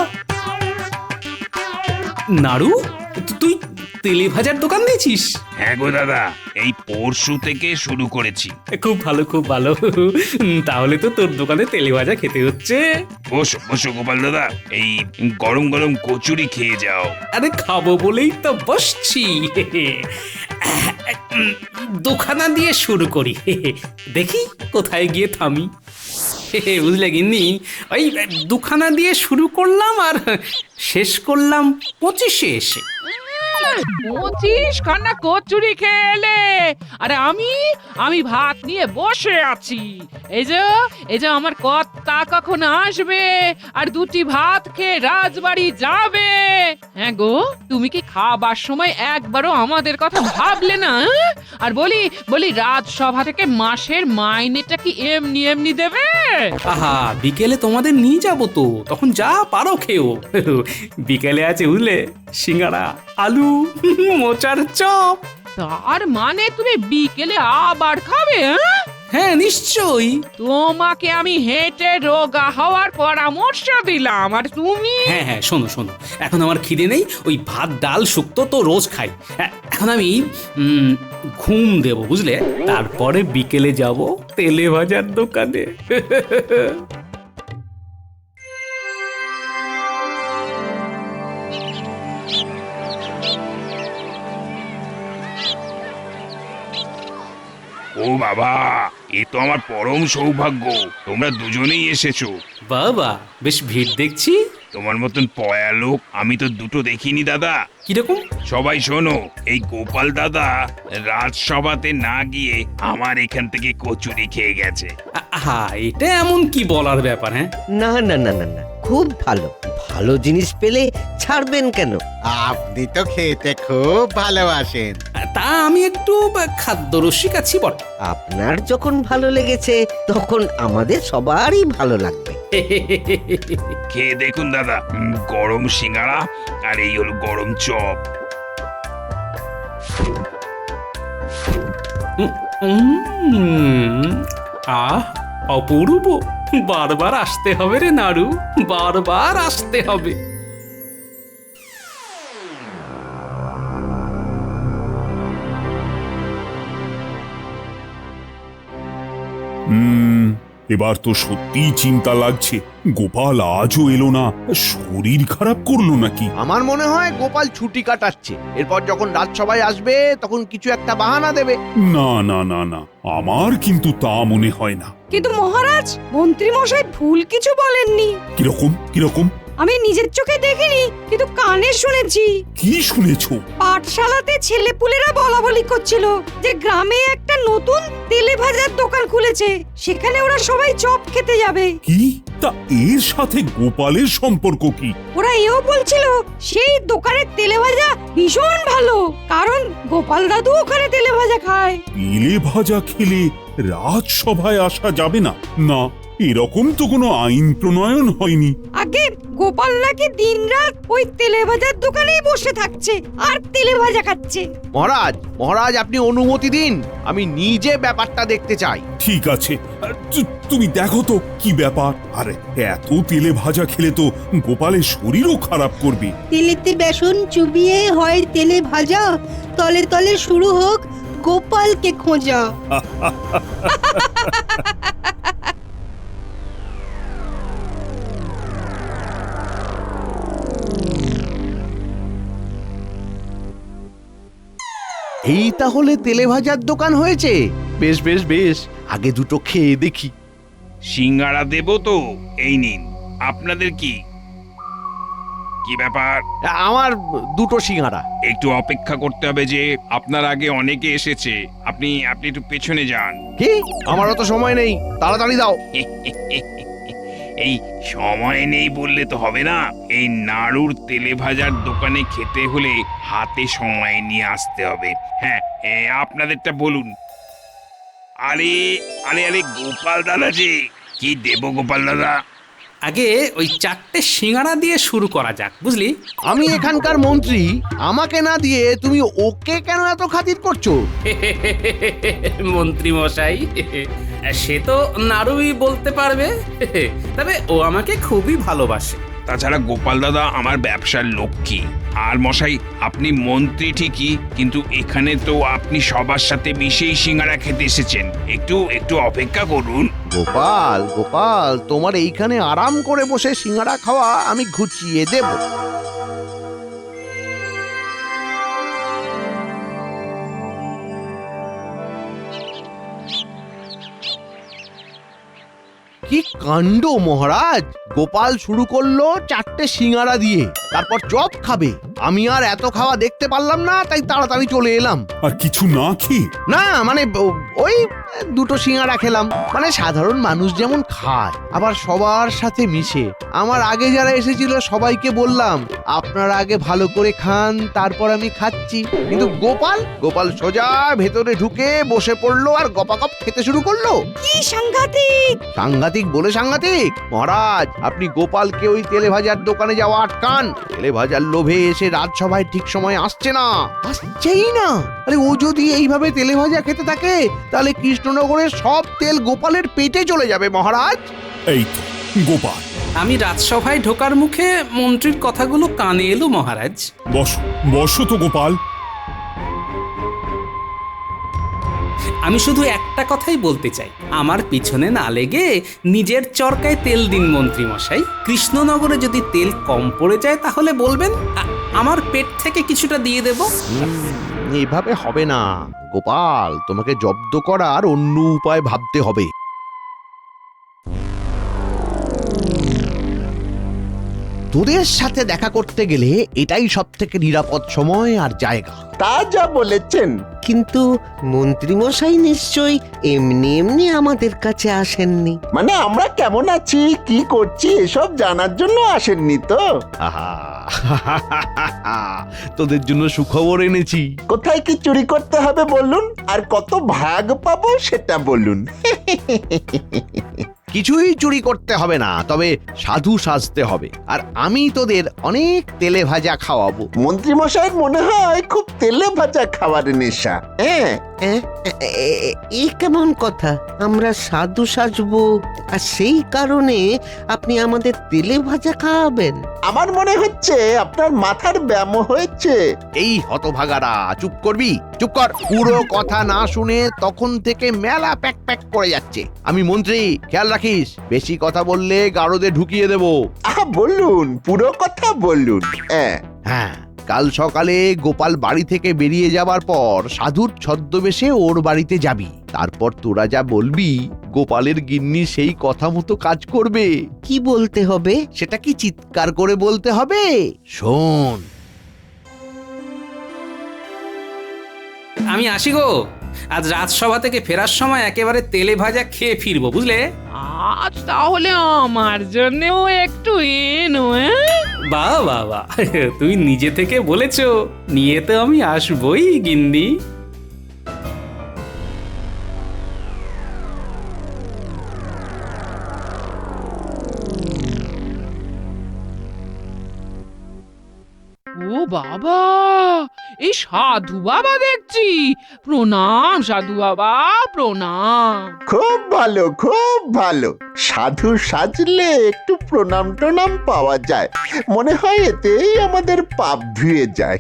Speaker 6: নাড়ু, তুই তেলে ভাজার দোকান দিয়েছিস?
Speaker 21: হ্যাঁ গো দাদা, এই পরশু থেকে শুরু করেছি।
Speaker 6: খুব ভালো খুব ভালো, তাহলে তো তোর দোকানে তেলে ভাজা খেতে হচ্ছে।
Speaker 21: বসো বসো গোপাল দাদা, এই গরম গরম কচুরি খেয়ে যাও।
Speaker 6: আরে খাবো বলেই তো বসছি। দুখানা দিয়ে শুরু করি, দেখি কোথায় গিয়ে থামি। বুঝলে গিন্নি, ওই দুখানা দিয়ে শুরু করলাম আর শেষ করলাম 25-এ এসে।
Speaker 15: 25 খানা কচুরি খেলে, আরে আমি ভাত নিয়ে বসে আছি। এই যে আমার কর্তা কখন আসবে আর দুটি ভাত খেয়ে রাজবাড়ি যাবে। হ্যাঁ গো, তুমি কি খাবার সময় একবারও আমাদের কথা ভাবলে না? আর বলি রাজসভা থেকে মাসের মাইনেটা কি এমনি এমনি দেবে?
Speaker 6: আহা, বিকেলে তোমাদের নিয়ে যাবো তো, তখন যা পারো খেও। বিকেলে আছে বুঝলে সিঙ্গাড়া, আলু, মোচার চপ।
Speaker 15: তার মানে তুমি বিকেলে আবার খাবে?
Speaker 6: হ্যাঁ নিশ্চয়ই।
Speaker 15: তোমাকে আমি হেঁটে রোগা হওয়ার পরামর্শ দিলাম, আর তুমি?
Speaker 6: হ্যাঁ শোনো, এখন আমার খিদে নেই, ওই ভাত ডাল শুক্তো তো রোজ খাই। এখন আমি ঘুম দেব বুঝলে, তারপরে বিকেলে যাব তেলে ভাজার দোকানে।
Speaker 21: ও বাবা, এ তো আমার পরম সৌভাগ্য, তোমরা দুজনেই এসেছো।
Speaker 6: বাবা, বেশ ভিড় দেখছি।
Speaker 21: তোমার মতন পয়া লোক আমি তো দুটো দেখিনি দাদা।
Speaker 6: কিরকম?
Speaker 21: সবাই শোনো, এই গোপাল দাদা রাজসভাতে না গিয়ে আমার এখান থেকে কচুরি খেয়ে গেছে।
Speaker 6: আহা, এটা এমন কি বলার ব্যাপার? হ্যাঁ
Speaker 10: না না না না না, খুব ভালো ভালো জিনিস পেলে ছাড়বেন কেন?
Speaker 17: আপনি তো খেতে খুব ভালোবাসেন।
Speaker 6: তা আমি একটু খাদ্যরসিক আছি বটে।
Speaker 10: আপনার যখন ভালো লেগেছে তখন আমাদের সবারই ভালো লাগবে।
Speaker 21: খেয়ে দেখুন দাদা, গরম সিঙ্গাড়া আর এই হলো গরম চপ।
Speaker 6: আহ, অপূর্ব। বারবার আসতে হবে রে নাড়ু, বারবার আসতে হবে।
Speaker 2: এবার তো সত্যিই চিন্তা লাগছে, গোপাল আজও এলো না, শরীর খারাপ করলো নাকি?
Speaker 19: আমার মনে হয় গোপাল ছুটি কাটাচ্ছে, এরপর যখন রাজসভায় আসবে তখন কিছু একটা বাহানা দেবে।
Speaker 2: না না না না, আমার কিন্তু তা মনে হয় না।
Speaker 16: কিন্তু মহারাজ, মন্ত্রী মশাই ভুল কিছু বলেননি।
Speaker 2: কিরকম?
Speaker 16: আমি নিজের চোখে দেখিনি, কিন্তু কানে শুনেছি।
Speaker 2: কি শুনেছো?
Speaker 16: পাঠশালাতে ছেলেপুলেরা বলা বলি করছিল যে গ্রামে একটা নতুন তেলে ভাজার দোকান খুলেছে, সেখানে ওরা সবাই চপ খেতে যাবে।
Speaker 2: কি? তা এর সাথে গোপালের সম্পর্ক কি?
Speaker 16: ওরা এও বলছিল সেই দোকানের তেলে ভাজা ভীষণ ভালো, কারণ গোপাল দাদু ওখানে তেলে ভাজা খায়।
Speaker 2: তেলে ভাজা খেলে রাজসভায় আসা যাবে না? না, এরকম তো কোনো আইন প্রণয়ন হয়নি।
Speaker 16: আগে গোপাল নাকি দিনরাত ওই তেলে ভাজার দোকানেই বসে থাকছে আর তেলে ভাজা খাচ্ছে।
Speaker 19: মহারাজ আপনি অনুমতি দিন, আমি নিজে ব্যাপারটা দেখতে চাই।
Speaker 2: ঠিক আছে, তুমি দেখো তো কি ব্যাপার। আরে এত তেলে ভাজা খেলে তো গোপালের শরীরও খারাপ করবে।
Speaker 7: তেলেতে বেসন চুবিয়ে হয় তেলে ভাজা, তলে তলে শুরু হোক গোপালকে খোঁজা।
Speaker 19: এই তাহলে তেলে ভাজার দোকান হয়েছে। বেশ বেশ বেশ, আগে দুটো খেয়ে দেখি।
Speaker 21: সিঙ্গাড়া দেবো তো, এই নিন। আপনাদের কি ব্যাপার?
Speaker 19: আমার দুটো সিঙ্গাড়া।
Speaker 21: একটু অপেক্ষা করতে হবে যে, আপনার আগে অনেকে এসেছে। আপনি একটু পেছনে যান।
Speaker 19: কি? আমারও তো সময় নেই, তাড়াতাড়ি দাও।
Speaker 21: এই সময় নেই বললে তো হবে না। এই নাড়ুর তেলে ভাজার দোকানে খেতে হলে হাতে সময় নিয়ে আসতে হবে। হ্যাঁ, আপনাদেরটা বলুন। আরে আরে আরে গোপাল দাদা যে, কি দেবো গোপাল দাদা?
Speaker 6: আগে ওই 4টে সিঙ্গাড়া দিয়ে শুরু করা যাক, বুঝলি?
Speaker 19: আমি এখানকার মন্ত্রী, আমাকে না দিয়ে তুমি ওকে কেন এত খাতির করছো?
Speaker 6: মন্ত্রী মশাই, সে তো নাড়ুই বলতে পারবে, তবে ও আমাকে খুবই ভালোবাসে।
Speaker 21: তাছাড়া গোপাল দাদা আমার ব্যবসার লক্ষ্মী। আর মশাই, আপনি মন্ত্রী ঠিকই, কিন্তু এখানে তো আপনি সবার সাথে মিশেই সিঙ্গাড়া খেতে এসেছেন। একটু অপেক্ষা করুন।
Speaker 19: গোপাল, তোমার এইখানে আরাম করে বসে সিঙ্গাড়া খাওয়া আমি ঘুচিয়ে দেব। কি কাণ্ড মহারাজ! গোপাল শুরু করলো 4টে সিঙ্গারা দিয়ে, তারপর চপ খাবে। আমি আর এত খাওয়া দেখতে পারলাম না, তাই তাড়াতাড়ি চলে এলাম।
Speaker 2: আর কিছু না খেয়ে?
Speaker 19: না মানে ওই 2টো সিঙ্গারা খেলাম, মানে সাধারণ মানুষ যেমন খায়, আবার সবার সাথে মিশে। আমার আগে যারা এসেছিল সবাইকে বললাম আপনারা আগে ভালো করে খান, তারপর আমি খাচ্ছি। কিন্তু গোপাল সোজা ভেতরে ঢুকে বসে পড়লো আর গপাগপ খেতে শুরু করলো।
Speaker 16: কি সাংঘাতিক!
Speaker 19: সাংঘাতিক বলে সাংঘাতিক! মহারাজ, আপনি গোপালকে ওই তেলে ভাজার দোকানে যাওয়া আটকান। তেলে ভাজার লোভে এসে রাজসভায় ঠিক সময় আসছেই না। আরে ও যদি এইভাবে তেলে ভাজা খেতে থাকে, তাহলে কৃষ্ণনগরের সব তেল গোপালের পেটে চলে যাবে মহারাজ।
Speaker 2: এই তো গোপাল।
Speaker 6: আমি রাজসভায় ঢোকার মুখে মন্ত্রীর কথাগুলো কানে এলো মহারাজ।
Speaker 2: বসো তো গোপাল।
Speaker 6: আমি শুধু একটা কথাই বলতে চাই, আমার পিছনে না লেগে নিজের চরকায় তেল দিন মন্ত্রী মশাই। কৃষ্ণনগরে যদি তেল কম পড়ে যায় তাহলে বলবেন, আমার পেট থেকে কিছুটা দিয়ে দেব।
Speaker 19: এভাবে হবে না গোপাল, তোমাকে জব্দ করার অন্য উপায় ভাবতে হবে। তোদের সাথে দেখা করতে গেলে এটাই সবথেকে নিরাপদ সময় আর জায়গা।
Speaker 10: তা যা বলেছেন, কিন্তু মন্ত্রীমশাই নিশ্চয়ই এমনি আমাদের কাছে আসেননি।
Speaker 11: মানে আমরা কেমন আছি, কি করছি এসব জানার জন্য আসেননি তো?
Speaker 19: তোদের জন্য সুখবর এনেছি।
Speaker 11: কোথায় কি চুরি করতে হবে বলুন, আর কত ভাগ পাবো সেটা বলুন।
Speaker 19: কিছুই চুরি করতে হবে না, তবে সাধু সাজতে হবে। আর আমি তোদের অনেক তেলে ভাজা খাওয়াবো।
Speaker 11: মন্ত্রী মশাইয়ের মনে হয় খুব তেলে ভাজা খাবার নেশা।
Speaker 10: এ কেমন কথা? আমরা সাধু সাজবো আর সেই কারণে আপনি আমাদের তেলে ভাজা খাওয়াবেন?
Speaker 11: আমার মনে হচ্ছে আপনার মাথার ব্যায়াম হয়েছে।
Speaker 19: এই হতভাগারা, চুপ করবি? চুপ কর। পুরো কথা না শুনে তখন থেকে মেলা প্যাক প্যাক করে যাচ্ছে। আমি মন্ত্রী, খেয়াল রাখিস, বেশি কথা বললে গারদে ঢুকিয়ে দেব।
Speaker 11: বলুন, পুরো কথা বলুন।
Speaker 19: হ্যাঁ, কাল সকালে গোপাল বাড়ি থেকে বেরিয়ে যাবার পর সাধুর ছদ্মবেশে ওর বাড়িতে যাবি। তারপর তোরা যা বলবি গোপালের গিন্নি সেই কথা মতো কাজ করবে।
Speaker 10: কি বলতে হবে?
Speaker 19: সেটা কি চিৎকার করে বলতে হবে? শোন।
Speaker 6: আমি আসি গো। আজ রাজসভা থেকে ফেরার সময় একেবারে তেলে ভাজা খেয়ে ফিরবো, বুঝলে?
Speaker 15: আজ তাহলে আমার জন্যও একটু এনো।
Speaker 6: বাবা, তুই নিজে থেকে বলেছো, নিয়ে তো আমি আসবই গিন্নি।
Speaker 15: ও বাবা, এই সাধু বাবা দেখছি। প্রণাম সাধু বাবা, প্রণাম।
Speaker 11: খুব ভালো, খুব ভালো। সাধু সাজলে একটু প্রণাম টনাম পাওয়া যায়, মনে হয় এতেই আমাদের পাপ ধুয়ে যায়।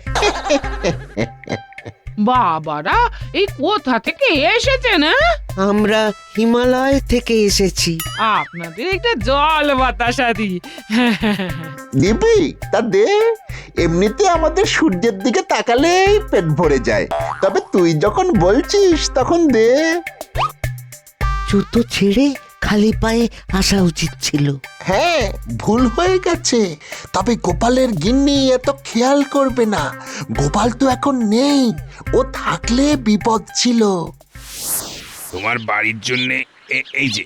Speaker 15: বাবারা এই কোথা থেকে এসেছেন?
Speaker 10: আমরা হিমালয় থেকে এসেছি।
Speaker 15: আপনাদের একটা জল বাতাসা দি।
Speaker 11: দিবি? তা দে। এমনিতে আমাদের সূর্যের দিকে তাকালেই পেট ভরে যায়, তবে তুই যখন বলছিস তখন দে।
Speaker 10: জুতো ছেড়ে খালি পায়ে আসা উচিত ছিল।
Speaker 11: হ্যাঁ, ভুল হয়ে গেছে। তবে গোপালের গিন্নি এত খেয়াল করবে না। গোপাল তো এখন নেই, ও থাকলে বিপদ ছিল।
Speaker 21: তোমার বাড়ির জন্য এই যে।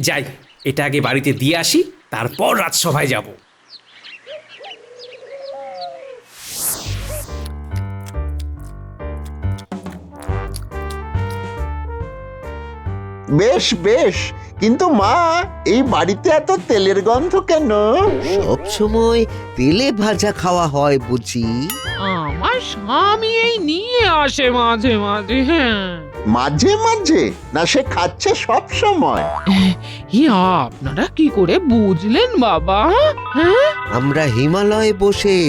Speaker 6: যাই, এটা আগে বাড়িতে দিয়ে আসি, তারপর রাজসভায় যাব।
Speaker 11: বেশ বেশ, কিন্তু মা, এই বাড়িতে এত তেলের গন্ধ কেন?
Speaker 10: সব সময় তেলে ভাজা খাওয়া হয় বুঝি?
Speaker 15: আমার স্বামী এই নিয়ে আসে মাঝে মাঝে। হ্যাঁ,
Speaker 11: মাঝে মাঝে না, সে খাচ্ছে সব সময়।
Speaker 15: আপনারা কি করে বুঝলেন বাবা? হ্যাঁ,
Speaker 10: আমরা হিমালয়ে বসে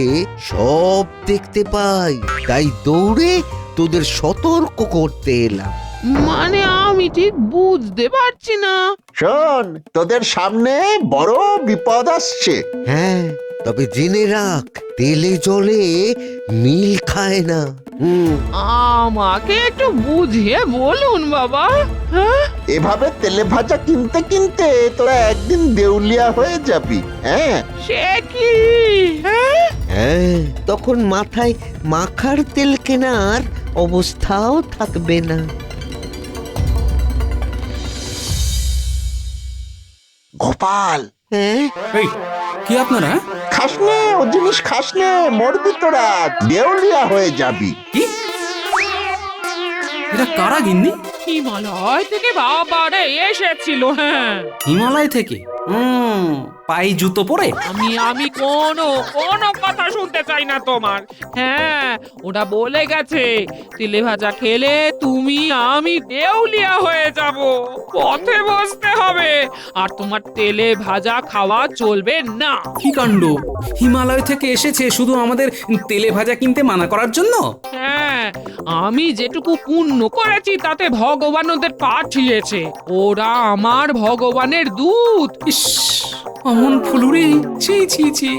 Speaker 10: সব দেখতে পাই, তাই দৌড়ে তোদের সতর্ক করতে এলাম।
Speaker 15: মানে আমি ঠিক বুঝতে পারছি না।
Speaker 11: শোন, তোদের সামনে বড় বিপদ আসছে।
Speaker 10: হ্যাঁ, তবে জেনে রাখ, তেলে জলে মিল খায় না।
Speaker 15: আমাকে একটু বুঝিয়ে বলুন বাবা। হ্যাঁ,
Speaker 13: এভাবে তেলে ভাজা কিনতে কিনতে তোরা একদিন দেউলিয়া হয়ে যাবি। হ্যাঁ
Speaker 15: সে কি? হ্যাঁ?
Speaker 10: হ্যাঁ, তখন মাথায় মাখার তেল কেনার অবস্থাও থাকবে না।
Speaker 13: গোপাল,
Speaker 10: হ্যাঁ
Speaker 6: এই কি আপনারা?
Speaker 13: খাস নে ও জিনিস, খাস নে, মরবি তোরা, দেউলিয়া হয়ে যাবি।
Speaker 6: কি এটা কারা গিন্নি?
Speaker 15: হিমালয় থেকে বাবারে এসেছিল। হ্যাঁ,
Speaker 6: হিমালয় থেকে? পায়ে জুতো পরে?
Speaker 15: আমি কোনো কথা শুনতে চাই না তোমার। হ্যাঁ, ওটা বলে গেছে তেলে ভাজা খেলে তুমি আমি দেউলিয়া হয়ে যাব, পথে বসতে হবে, আর তোমার তেলে ভাজা খাওয়া চলবে না।
Speaker 6: কি কাণ্ড! হিমালয় থেকে এসেছে শুধু আমাদের তেলে ভাজা কিনতে মানা করার জন্য?
Speaker 15: হ্যাঁ, আমি যেটুকু পুণ্য করেছি তাতে ভগবান ওদের পাঠিয়েছে। ওরা আমার ভগবানের দূত।
Speaker 6: ইস, অমন ফুলুরি! ছি ছি ছি!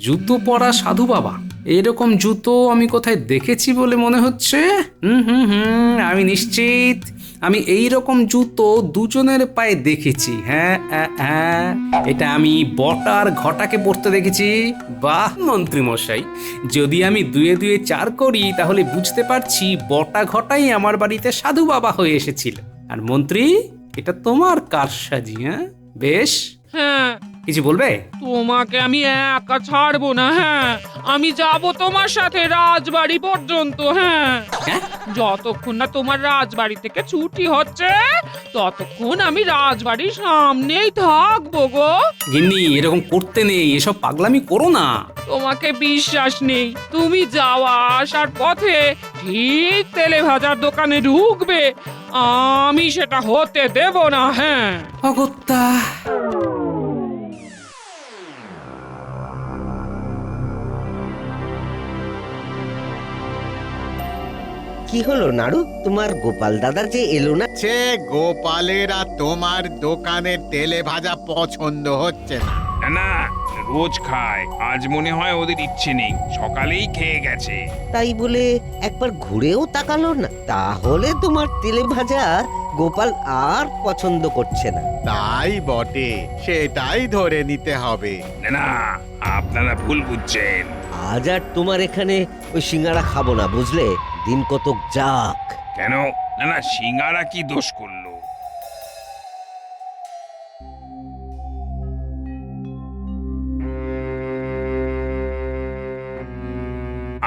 Speaker 6: জুতো পরা সাধু বাবা, এরকম জুতো আমি কোথায় দেখেছি বলে মনে হচ্ছে। আমি নিশ্চিত আমি এই রকম জুতো দুজনের পায়ে দেখেছি। হ্যাঁ, এটা আমি বটার ঘটাকে পরতে দেখেছি। বাহ মন্ত্রী মশাই, যদি আমি দুয়ে দুয়ে চার করি তাহলে বুঝতে পারছি বটা ঘটাই আমার বাড়িতে সাধু বাবা হয়ে এসেছিল। আর মন্ত্রী, এটা তোমার কারসাজি। হ্যাঁ, বেশ।
Speaker 15: হ্যাঁ,
Speaker 6: কিছু বলবে?
Speaker 15: তোমাকে আমি একা ছাড়বো না। হ্যাঁ, আমি যাব তোমার সাথে রাজবাড়ি পর্যন্ত। হ্যাঁ, যতক্ষণ না তোমার রাজবাড়ি থেকে ছুটি হচ্ছে ততক্ষণ আমি রাজবাড়ির সামনেই থাকবো গো।
Speaker 6: গিন্নি, এরকম করতে নেই, এসব পাগলামি করো না।
Speaker 15: তোমাকে বিশ্বাস নেই? তুমি যাওয়া আসার পথে ঠিক তেলে ভাজার দোকানে ঢুকবে, আমি সেটা হতে দেব না। হ্যাঁ,
Speaker 6: অগত্যা।
Speaker 10: কি হলো নাড়ু, তোমার গোপাল দাদা যে এলো না?
Speaker 17: সে গোপালের আর তোমার দোকানের তেলে ভাজা পছন্দ হচ্ছে না।
Speaker 21: না না, রোজ খায়, আজ মনে হয় ওদের ইচ্ছে নেই, সকালেই খেয়ে গেছে।
Speaker 10: তাই বলে একবার ঘুরেও তাকালো না? তাহলে তোমার তেলে ভাজা গোপাল আর পছন্দ করছে না।
Speaker 17: তাই বটে, সেটাই ধরে নিতে হবে।
Speaker 21: না না, আপনারা ভুল বুঝছেন।
Speaker 10: আজ আর তোমার এখানে ওই সিঙ্গারা খাবো না, বুঝলে? দিন কতক যাক।
Speaker 21: কেন? না না, সিঙ্গারা কি দোষ করলো?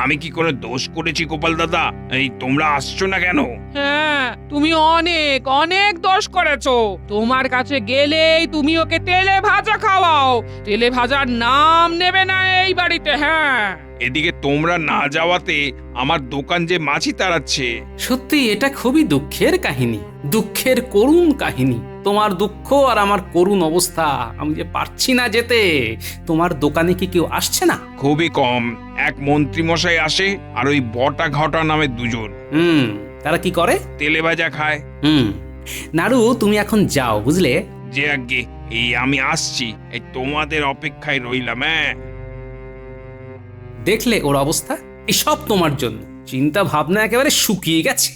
Speaker 21: আমি কি কোনো দোষ করেছি গোপাল দাদা? এই তোমরা আসছো না কেন?
Speaker 15: হ্যাঁ, তুমি অনেক অনেক দোষ করেছো। তোমার কাছে গেলেই তুমি ওকে তেলে ভাজা খাওয়াও, তেলে ভাজার নাম নেবে না এই বাড়িতে। হ্যাঁ,
Speaker 21: এদিকে তোমরা না যাওয়াতে আমার দোকান যে মাছি তাড়াচ্ছে।
Speaker 6: সত্যি এটা খুবই দুঃখের কাহিনী, দুঃখের করুণ কাহিনী। তোমার দুঃখ আর আমার করুণ অবস্থা, আমি যে পারছি না যেতে। তোমার দোকানে কি কেউ আসছে না?
Speaker 21: খুবই কম, এক মন্ত্রী মশাই আসে আর ওই বটা ঘটা নামে দুজন।
Speaker 6: তারা কি করে?
Speaker 21: তেলে ভাজা খায়।
Speaker 6: নাড়ু, তুমি এখন যাও, বুঝলে?
Speaker 21: যে আগে এই আমি আসছি, এই তোমাদের অপেক্ষায় রইলাম। হ্যাঁ,
Speaker 6: দেখলে ওর অবস্থা? এই সব তোমার জন্য। চিন্তা ভাবনা একেবারে শুকিয়ে গেছে।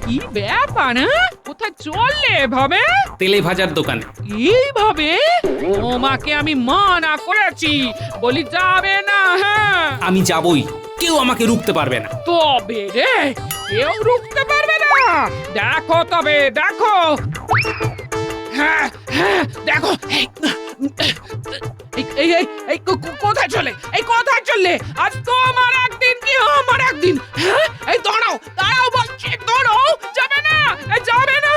Speaker 15: কি ব্যাপার? কোথায় চললে এভাবে?
Speaker 6: তেলে ভাজার দোকানে।
Speaker 15: এইভাবে? তোমাকে আমি মানা করেছি, বলি যাবে না। হ্যাঁ,
Speaker 6: আমি যাবই, কেউ আমাকে রুখতে পারবে না।
Speaker 15: তবে রে, কেউ রুখতে পারবে না? দেখো তবে, দেখো। হ্যাঁ হ্যাঁ, দেখো। কোথায় চলে? এই কোথায় চললে? আজ তোমার একদিন কি আমার একদিন? হ্যাঁ, এই দাঁড়াও দাঁড়াও বলছি, দাঁড়াও। যাবে না, যাবে না।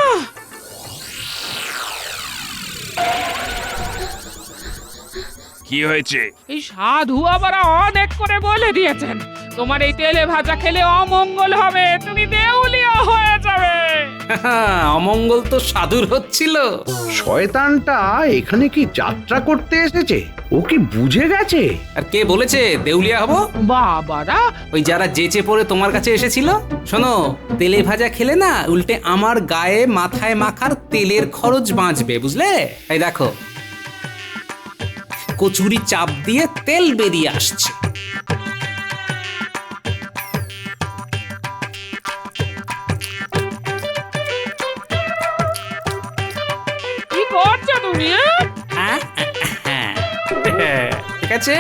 Speaker 21: কি হয়েছে?
Speaker 15: এই সাধু আবার অনেক করে বলে দিয়েছেন তোমার এই তেলে ভাজা খেলে অমঙ্গল হবে, তুমি দেউলিয়া হয়ে যাবে।
Speaker 6: অমঙ্গল তো সাধুর হচ্ছিল।
Speaker 4: শয়তানটা এখানে কি যাত্রা করতে এসেছে? ও কি বুঝে গেছে?
Speaker 6: আর কে বলেছে দেউলিয়া হব?
Speaker 15: বাবারা,
Speaker 6: ওই যারা যেচে পড়ে তোমার কাছে এসেছিল। শোনো, তেলে ভাজা খেলে না উল্টে আমার গায়ে মাথায় মাখার তেলের খরচ বাঁচবে, বুঝলে? এই দেখো, কচুরি চাপ দিয়ে তেল বেরিয়ে আসছে।
Speaker 15: তুমি
Speaker 6: ঠিক আছে,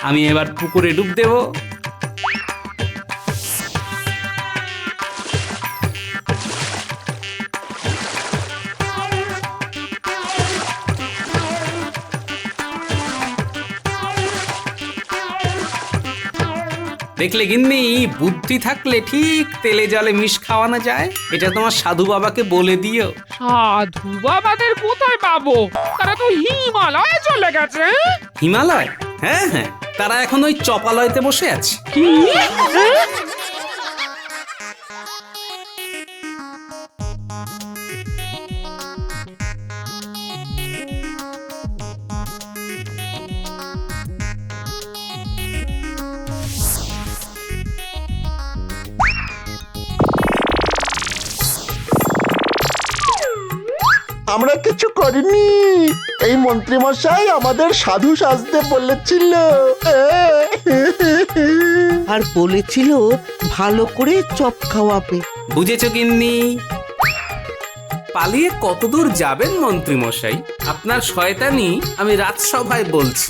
Speaker 6: আমি এবার পুকুরে ডুব দেবো। দেখলে গিন্নি, বুদ্ধি থাকলে ঠিক তেলে জলে মিশ খাওয়ানো যায়। এটা তোমার সাধু বাবাকে বলে দিও।
Speaker 15: সাধু বাবাদের কোথায় পাবো? তারা তো হিমালয়ে চলে গেছে।
Speaker 6: হিমালয়? হ্যাঁ হ্যাঁ, তারা এখন ওই চপালয়তে বসে আছে।
Speaker 15: কি?
Speaker 13: আমরা কিছু করিনি, এই মন্ত্রী মশাই আমাদের সাধু সাজতে বলেছিল।
Speaker 10: আর বলেছিল ভালো করে চপ খাওয়াবে।
Speaker 6: বুঝেছো গিন্নি? পালিয়ে কতদূর যাবেন মন্ত্রী মশাই? আপনার শয়তানি আমি রাজসভায় বলছি,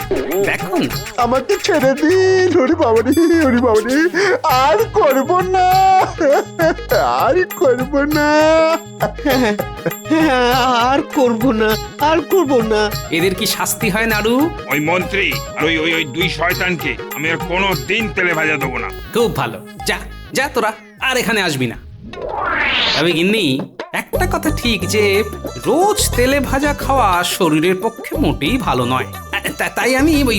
Speaker 6: দেখুন।
Speaker 13: আমাকে ছেড়ে দিন, হরি বাবারি, হরি বাবারি, আর করব না, আর করব না,
Speaker 10: আর করব না, আর করব না।
Speaker 6: এদের কি শাস্তি হয় নাড়ু?
Speaker 21: ওই মন্ত্রী আর ওই ওই ওই দুই শয়তানকে আমি আর কোনো দিন তেলে ভাজা দেবো না।
Speaker 6: খুব ভালো, যা যা তোরা আর এখানে আসবি না। তবে গিন্নি, একটা কথা ঠিক যে রোজ তেলে ভাজা খাওয়া শরীরের পক্ষে মোটেই ভালো নয়। তাই আমি ওই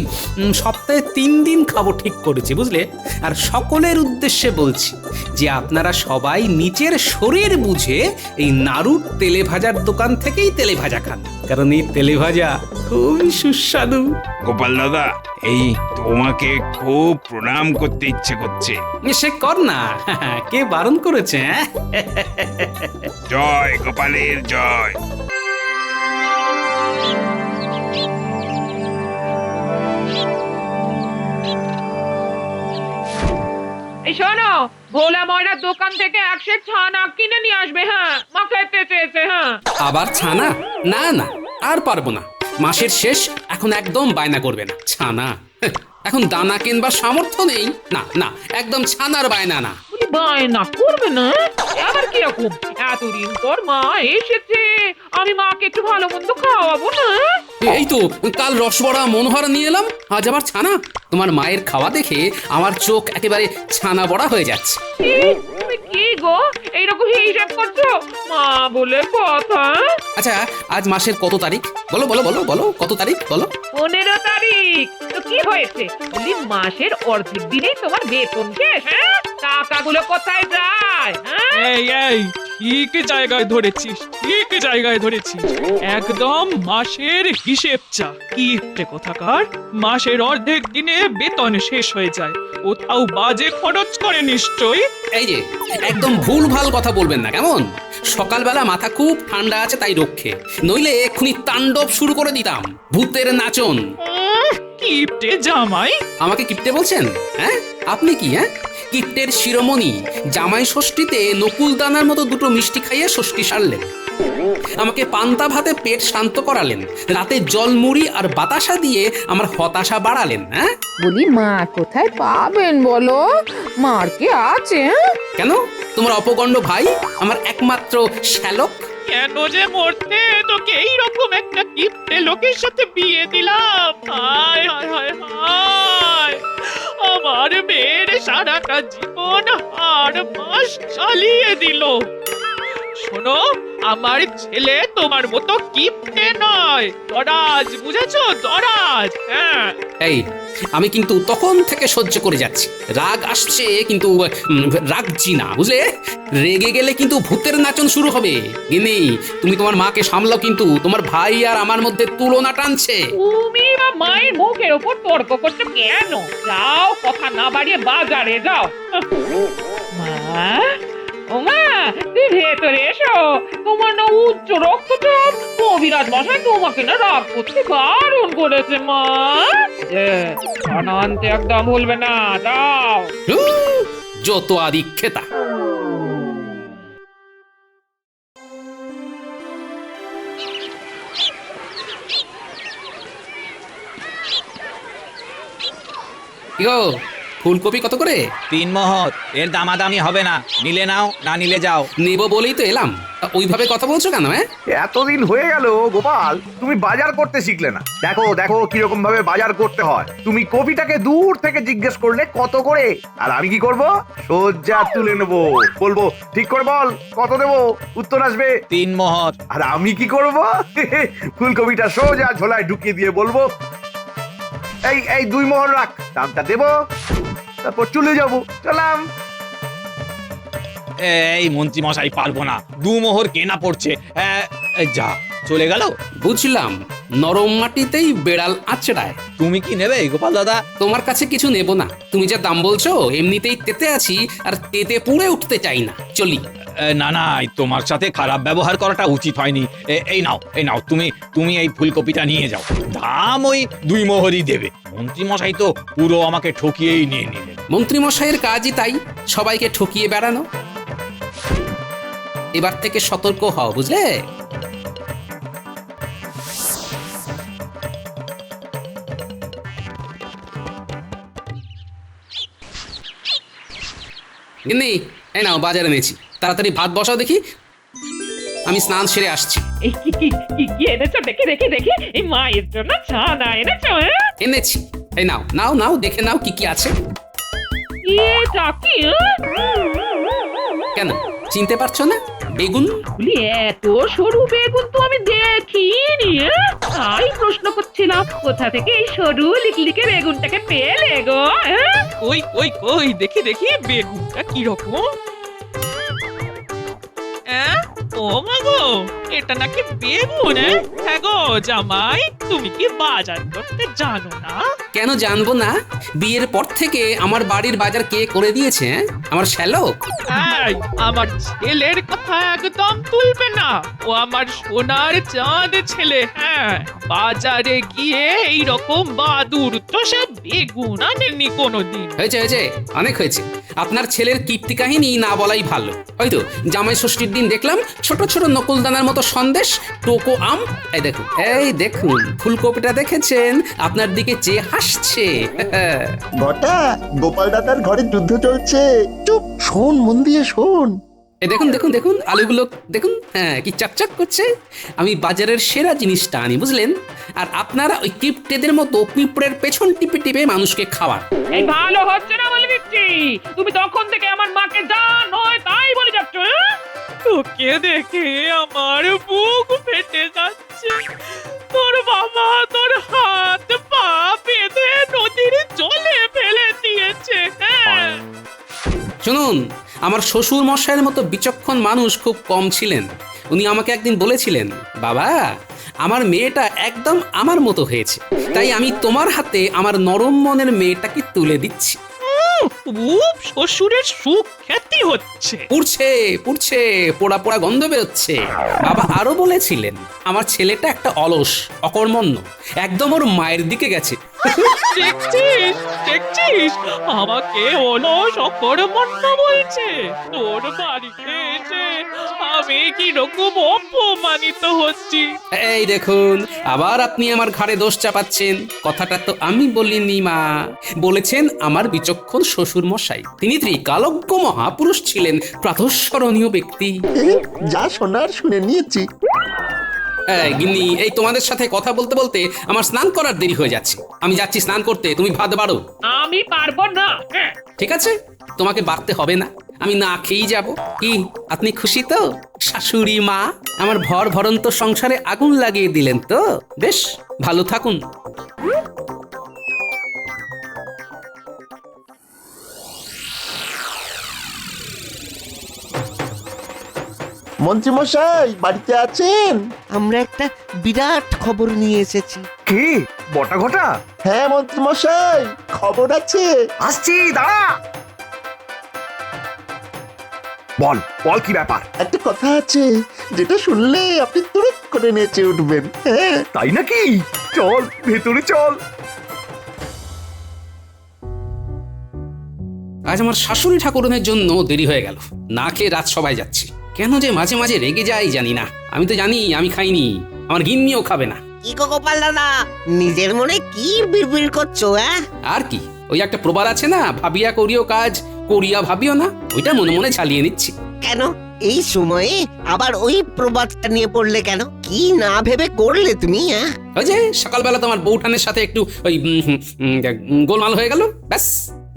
Speaker 6: সপ্তাহে 3 দিন খাবো ঠিক করেছি, বুঝলে? আর সকলের উদ্দেশ্যে বলছি যে আপনারা সবাই নিজের শরীর বুঝে এই নাড়ুর তেলে ভাজার দোকান থেকেই তেলে ভাজা খান, কারণ এই তেলে ভাজা খুবই সুস্বাদু।
Speaker 21: গোপাল দাদা, এই তোমাকে খুব প্রণাম করতে ইচ্ছে করছে।
Speaker 6: সে কর না, কে বারণ করেছে?
Speaker 21: জয় গোপালের জয়।
Speaker 15: এই শোনো, ভোলা ময়নার দোকান থেকে 1 সের ছানা কিনে নিয়ে আসবে। হ্যাঁ, মা খেতে চেয়েছে। হ্যাঁ,
Speaker 6: আবার ছানা? না না, আর পারবো না। মাসের শেষ, এখন একদম বায়না করবে না। ছানা? এখন দানা কিনবার সামর্থ্য নেই। না না, একদম ছানার বায়না না।
Speaker 15: বায়না করবে না? আবার কিরকম? এতদিন পর মা এসেছে, আমি মাকে একটু ভালো মন্দ খাওয়াবো না?
Speaker 6: এই তো কাল রসবড়া মনোহরা নিয়ে এলাম, আজ আবার ছানা। তোমার মায়ের খাওয়া দেখে আমার চোখ একেবারে ছানা বড়া হয়ে যাচ্ছে।
Speaker 15: তুমি কি গো এইরকম হিসাব করছো? মা বলে কথা।
Speaker 6: আচ্ছা, আজ মাসের কত তারিখ? বলো বলো বলো বলো, কত তারিখ বলো?
Speaker 15: 15 তারিখ। তো কি হয়েছে? বলি মাসের অর্ধেক দিনেই তোমার বেতন শেষ। হ্যাঁ, টাকাগুলো কোথায় যায়?
Speaker 9: এই এই, ঠিক জায়গায় ধরেছিস, ঠিক জায়গায় ধরেছিস। একদম মাসের হিসেব চা। কিপ্টে কোথাকার! মাসের অর্ধেক দিনে বেতন শেষ হয়ে যায়, কোথাও বাজে খরচ করে নিশ্চয়ই।
Speaker 6: এই যে একদম ভুল ভাল কথা বলবেন না, কেমন? সকালবেলা মাথা খুব ঠান্ডা আছে তাই রক্ষে, নইলে এক্ষুনি তাণ্ডব শুরু করে দিতাম, ভূতের নাচন।
Speaker 9: কিপ্টে জামাই!
Speaker 6: আমাকে কিপ্টে বলছেন? হ্যাঁ, আপনি কি? হ্যাঁ, কিপ্টের শিরোমণি জামাই ষষ্ঠীতে নকুল দানার মতো 2টো মিষ্টি খাইয়ে ষষ্ঠী সারলেন, আমাকে পান্তা ভাতে পেট শান্ত করালেন, রাতে জল মুড়ি আর বাতাসা দিয়ে আমার হতাশা বাড়ালেন। হ্যাঁ,
Speaker 15: বলি মা কোথায় পাবেন বলো? মার কি আছে?
Speaker 6: কেন? তোমার অপগণ্ড ভাই, আমার একমাত্র শ্যালক।
Speaker 9: কেন যে মরতে তোকে এইরকম একটা কিপ্টে লোকের সাথে বিয়ে দিলাম? হায় হায় হায় হায়, আমার মেয়ের সারাটা জীবন আর মাস চালিয়ে দিল। শোনো, আমার ছেলে তোমার মতো কিপ্টে নয়, দরাজ, বুঝেছো? দরাজ। হ্যাঁ,
Speaker 6: এই আমি কিন্তু তখন থেকে সহ্য করে যাচ্ছি, রাগ আসছে কিন্তু রাগছি না, বুঝলে? রেগে গেলে কিন্তু ভূতের নাচন শুরু হবে। গিনি, তুমি তোমার মাকে সামলাও, কিন্তু তোমার ভাই আর আমার মধ্যে তুলনা টানছে।
Speaker 15: তুমি বা মায়ের মুখের ওপর তর্ক করছো কেন? যাও, কথা না বাড়িয়ে বাজারে যাও। মা, ও মা, তুই ভেতরে এসো। তোমার না উচ্চ রক্তচাপ, কবিরাজ মশাই তোমাকে না রাগ করতে বারণ করেছে। মা, খানা আনতে একদম ভুলবে না, যাও।
Speaker 6: যত আদিক্ষেতা। কি গো ফুলকপি কত করে?
Speaker 8: 3 মোহর। এর দামাদামি হবে না, নিলে নাও না নিলে যাও।
Speaker 6: নেব বলেই তো এলাম, ওইভাবে কথা বলছো কেন?
Speaker 4: এতদিন হয়ে গেল গোপাল, তুমি বাজার করতে শিখলে না। দেখো দেখো কিরকম ভাবে বাজার করতে হয়। তুমি কপিটাকে দূর থেকে জিজ্ঞেস করলে কত করে, আর আমি কি করব? সোজা তুলে নেবো, বলবো ঠিক করে বল কত দেবো, উত্তর আসবে
Speaker 8: 3 মোহর।
Speaker 4: আর আমি কি করব? ফুলকপিটা সোজা ঝোলায় ঢুকিয়ে দিয়ে বলবো এই 2 মোহর রাখ, দামটা দেবো, তারপর চলে যাবো। চলাম।
Speaker 8: এই মন্ত্রী মশাই পারবো না, 2 মোহর কেনা পড়ছে। যা চলে গেল।
Speaker 6: বুঝলাম, নরম মাটিতেই বেড়াল আছড়ায়।
Speaker 8: তুমি কি নেবে গোপাল দাদা?
Speaker 6: তোমার কাছে কিছু নেব না, তুমি যা দাম বলছো এমনিতেই তেতে আছি, আর তেতে পুড়ে উঠতে চাই না। চলি।
Speaker 8: না না, তোমার সাথে খারাপ ব্যবহার করাটা উচিত হয়নি। এই নাও তুমি এই ফুলকপিটা নিয়ে যাও। দাম ওই 2 মোহরই দেবে। মন্ত্রী মশাই তো পুরো আমাকে ঠকিয়েই নিয়ে নিলেন।
Speaker 6: মন্ত্রী মশাইয়ের কাজই তাই, সবাইকে ঠকিয়ে বেড়ানো। এবার থেকে সতর্ক হও, বুঝলে? গিন্নি, এই নাও বাজার এনেছি, তাড়াতাড়ি ভাত বসাও দেখি, আমি স্নান সেরে আসছি।
Speaker 15: এই কি এনেছো? দেখি দেখি দেখি, এই মায়ের জন্য ছানা এনেছো?
Speaker 6: এনেছি, এই নাও নাও নাও, দেখে নাও কি কি আছে।
Speaker 15: এটা কি?
Speaker 6: কেন চিনতে পারছো না? বেগুন।
Speaker 15: এত সরু বেগুন তো আমি দেখিনি, তাই প্রশ্ন করছিলাম কোথা থেকে এই সরু লিকলিকে বেগুনটাকে পেলে গো? কই কই কই, দেখি দেখি বেগুনটা কিরকম। ও মা গো, এটা নাকি বেগুন? হ্যাঁ গো জামাই, তুমি কি বাজার করতে জানো না?
Speaker 6: কেন জানবো না? বিয়ের পর থেকে আমার বাড়ির বাজার কে করে দিয়েছে? আমার শ্যালক।
Speaker 15: আমার ছেলের কথা একদম তুলবে না, ও আমার সোনার চাঁদ ছেলে। হ্যাঁ, বাজারে গিয়ে এইরকম বাদুর তো সব বেগুন আনেনি কোনোদিন।
Speaker 6: হয়েছে হয়েছে, অনেক হয়েছে। আপনার ছেলের কীর্তি কাহিনী না বলাই ভালো। হয়তো জামাই ষষ্ঠীর দিন দেখলাম ছোট ছোট নকুলদানার মতো সন্দেশ, টোকো আম। এই দেখুন ফুলকপিটা দেখেছেন? আপনার দিকে চেয়ে হাসছে।
Speaker 13: বটা, গোপাল দাদার ঘরে যুদ্ধ চলছে। চুপ, শোন, মন দিয়ে শোন।
Speaker 6: এই দেখুন দেখুন দেখুন, আলুগুলো দেখুন, হ্যাঁ কি চকচক করছে। আমি বাজারের সেরা জিনিসটা আনি, বুঝলেন? আর আপনারা ওই কিপটেদের মতো পিঁপড়ের পেছন টিপে টিপে মানুষকে খাওয়ান।
Speaker 15: এই ভালো হচ্ছে না বলে দিচ্ছি। তুমি তখন থেকে আমার মাকে যা নয় তাই বলে যাচ্ছ। তোকে দেখে আমার বুক ফেটে যাচ্ছে। তোর বাবা তোর হাত পা বেঁধে নদীর জলে ফেলে দিয়েছে।
Speaker 6: শুনুন, আমার শ্বশুর মশাইয়ের মতো বিচক্ষণ মানুষ খুব কম ছিলেন। উনি আমাকে একদিন বলেছিলেন, বাবা আমার মেয়েটা একদম আমার মতো হয়েছে, তাই আমি তোমার হাতে আমার নরম মনের মেয়েটাকে তুলে দিচ্ছি।
Speaker 15: শ্বশুরের সুখ খ্যাতি হচ্ছে।
Speaker 6: পুড়ছে পুড়ছে, পোড়া পোড়া গন্ধ বেরোচ্ছে। বাবা আরো বলেছিলেন, আমার ছেলেটা একটা অলস, অকর্মণ্য, একদম ওর মায়ের দিকে গেছে।
Speaker 15: দেখছিস দেখছিস, আমাকে অলস অকর্মণ্য বলছে। তোর বাড়িতে এসে আমি কি রকম অপমানিত হচ্ছি।
Speaker 6: এই দেখুন, আবার আপনি আমার ঘাড়ে দোষ চাপাচ্ছেন। কথাটা তো আমি বলিনি মা, বলেছেন আমার বিচক্ষণ শ্বশুর মশাই। তিনি ত্রিকালজ্ঞ মহাপুরুষ ছিলেন, প্রাতঃস্মরণীয় ব্যক্তি।
Speaker 13: যা শোনার শুনে নিয়েছি।
Speaker 6: গিন্নি, এই তোমাদের সাথে কথা বলতে বলতে আমার স্নান করার দেরি হয়ে যাচ্ছে। আমি যাচ্ছি স্নান করতে, তুমি ভাত বাড়ো।
Speaker 15: আমি পারবো না।
Speaker 6: ঠিক আছে, তোমাকে বাড়তে হবে না, আমি না খেয়েই যাব। কি আপনি খুশি তো? শাশুড়ি মা আমার ভর ভরন্ত সংসারে আগুন লাগিয়ে দিলেন তো? বেশ ভালো থাকুন।
Speaker 13: মন্ত্রী মশাই বাড়িতে আছেন?
Speaker 10: আমরা একটা বিরাট খবর নিয়ে এসেছি।
Speaker 4: কি বটা ঘটা?
Speaker 13: হ্যাঁ মন্ত্রী মশাই, খবর আছে।
Speaker 4: আসছি, দাঁড়া। বল বল, কি ব্যাপার?
Speaker 13: একটা কথা আছে যেটা শুনলে আপনি তুরত করে নেচে উঠবেন। হ্যাঁ
Speaker 4: তাই নাকি? চল ভেতরে চল।
Speaker 6: আজ আমার শাশুড়ি ঠাকুরনের জন্য দেরি হয়ে গেল, না খেয়ে রাত সবাই যাচ্ছে। কেন যে মাঝে মাঝে রেগে যাই জানি না। আমি তো জানি আমি খাইনি, আমার গিন্নিও খাবে না।
Speaker 10: কি গো গোপাল দাদা, নিজের মনে কি বিড়বিড় করছো?
Speaker 6: আর কি, ওই একটা প্রবাদ আছে না, ভাবিয়া করিও কাজ করিয়া ভাবিও না, ওইটা মনে মনে চালিয়ে নিচ্ছি।
Speaker 10: কেন এই সময়ে আবার ওই প্রবাদটা নিয়ে পড়লে কেন? কি না ভেবে করলে তুমি?
Speaker 6: ওই যে সকালবেলা তোমার বউঠানের সাথে একটু ওই গোলমাল হয়ে গেল, ব্যাস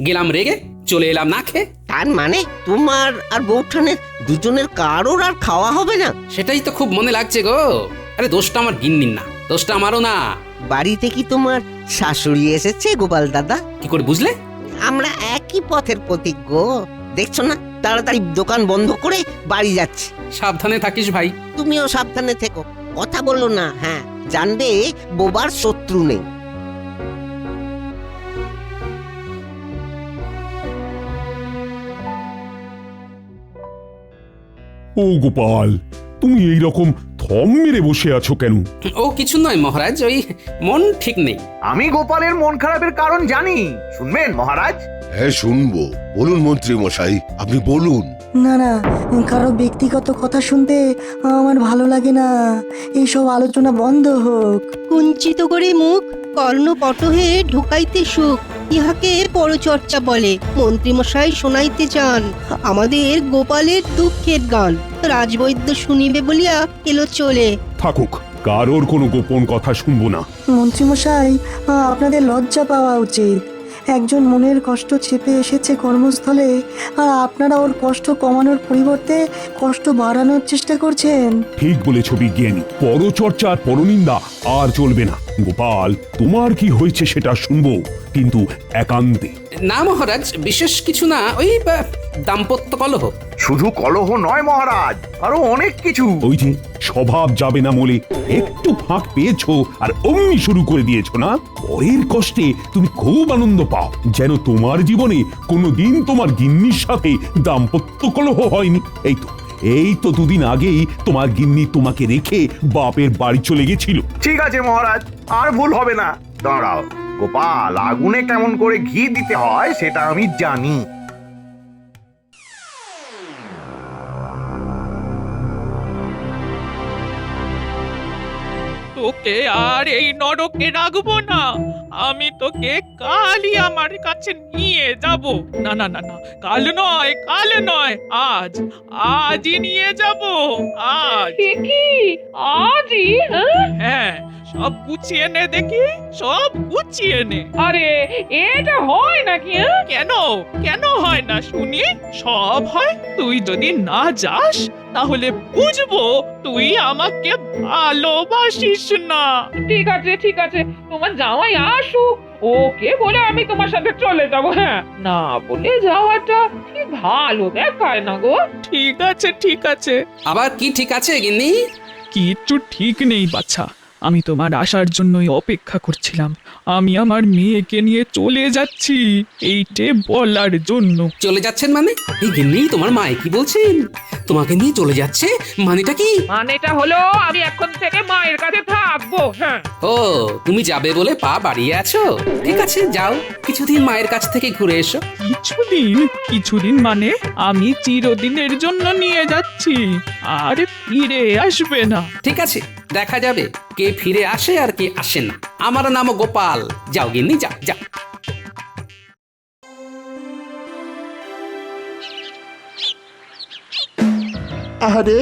Speaker 6: গেলাম রেগে, চলে এলাম না খেয়ে।
Speaker 10: তার মানে তোমার আর বউঠানের দুজনের কারোর আর খাওয়া হবে না?
Speaker 6: সেটাই তো খুব মনে লাগছে গো। আরে দোষটা আমার গিন্নির না, দোষটা আমারও না।
Speaker 10: বাড়িতে কি তোমার শাশুড়ি এসেছে গোপাল দাদা?
Speaker 6: কি করে বুঝলে?
Speaker 10: আমরা একই পথের প্রতীক গো, দেখছো না? তাড়াতাড়ি দোকান বন্ধ করে বাড়ি যাচ্ছি।
Speaker 6: সাবধানে থাকিস ভাই।
Speaker 10: তুমিও সাবধানে থেকো, কথা বলো না। হ্যাঁ, জানবে বোবার শত্রু নেই।
Speaker 2: ও গোপাল, তুমি এই রকম থম মেরে বসে আছো কেন?
Speaker 6: ও কিছু নয় মহারাজ, ওই মন ঠিক নেই।
Speaker 4: আমি গোপালের মন খারাপের কারণ জানি, শুনবেন মহারাজ?
Speaker 5: হ্যাঁ শুনবো, বলুন মন্ত্রী মশাই, আপনি বলুন।
Speaker 3: না না, কারো ব্যক্তিগত কথা শুনতে আমার ভালো লাগে না। এইসব আলোচনা বন্ধ হোক।
Speaker 7: কুঞ্চিত করে মুখ, কর্ণপটহে ঢুকাইতে সুখ, ইহাকে পরচর্চা বলে। মন্ত্রীমশাই শোনাইতে চান আমাদের গোপালের দুঃখের গান। রাজবৈদ্য শুনিবে বলিয়া এলো চলে।
Speaker 2: থাকুক, কারোর কোনো গোপন কথা শুনবো না।
Speaker 3: মন্ত্রীমশাই, আপনাদের লজ্জা পাওয়া উচিত। একজন মনের কষ্ট চেপে এসেছে কর্মস্থলে, আর আপনারা ওর কষ্ট কমানোর পরিবর্তে কষ্ট বাড়ানোর চেষ্টা করছেন।
Speaker 2: ঠিক বলেছ বিজ্ঞানী, পরচর্চা আর পরনিন্দা আর চলবে না। গোপাল, তোমার কি হয়েছে সেটা শুনবো, কিন্তু একান্তে।
Speaker 6: না মহারাজ, বিশেষ কিছু না, ওই দাম্পত্য কলহ।
Speaker 4: শুধু কলহ নয় মহারাজ, আরো অনেক কিছু।
Speaker 2: ওই যে স্বভাব যাবে না বলে একটু ফাঁক পেয়েছো আর অমনি শুরু করে দিয়েছো না। পরের কষ্টে তুমি খুব আনন্দ পাও, যেন তোমার জীবনে কোনোদিন তোমার গিন্নির সাথে দাম্পত্য কলহ হয়নি। এই তো দুদিন আগেই তোমার গিন্নি তোমাকে রেখে বাপের বাড়ি চলে গেছিল।
Speaker 4: ঠিক আছে মহারাজ, আর ভুল হবে না। দাঁড়াও গোপাল, আগুনে কেমন করে ঘি দিতে হয় সেটা আমি জানি।
Speaker 9: তোকে আর এই নরকে রাখবো না, আমি তোকে কালই আমার কাছে নিয়ে যাব। না না না না, কাল নয়, কাল নয়, আজই নিয়ে যাব। আজ
Speaker 15: কি আজই?
Speaker 9: হ্যাঁ, সব গুছিয়ে নে দেখি, সব গুছিয়ে নে। আরে এটা হয় নাকি? কেন কেন হয় না শুনি? সব হয়। তুই যদি না যাস তাহলে বুঝবো তুই আমাকে ভালোবাসিস না।
Speaker 15: ঠিক আছে ঠিক আছে, তোমার জামাই আসুক, ওকে বলে আমি তোমার সাথে চলে যাব। হ্যাঁ, না বলে যাওয়াটা ঠিক ভালো দেখায় না গো।
Speaker 9: ঠিক আছে ঠিক আছে।
Speaker 6: আবার কি ঠিক আছে গিন্নি?
Speaker 9: কিচ্ছু ঠিক নেই বাছা, আমি তোমার আসার জন্যই অপেক্ষা করছিলাম। আমি আমার মেয়েকে নিয়ে চলে যাচ্ছি, এইটে বলার জন্য।
Speaker 6: চলে যাচ্ছেন মানে? এই গিন্নি, তোমার মা কি বলছেন? তোমাকে নিয়ে চলে যাচ্ছে মানেটা কি?
Speaker 15: মানেটা হলো আমি এখন থেকে মায়ের কাছে থাকবো। হ্যাঁ।
Speaker 6: ও, তুমি যাবে বলে পা বাড়িয়ে আছো? ঠিক আছে, যাও, কিছুদিন মায়ের কাছ থেকে ঘুরে এসো।
Speaker 9: কিছুদিন মানে আমি চিরদিনের জন্য নিয়ে যাচ্ছি, আর ফিরে আসবে না।
Speaker 6: ঠিক আছে, দেখা যাবে কে ফিরে আসে আর কে আসে না। আমার নাম গোপাল। যাও গিন্নি, যাও যাও।
Speaker 13: আরে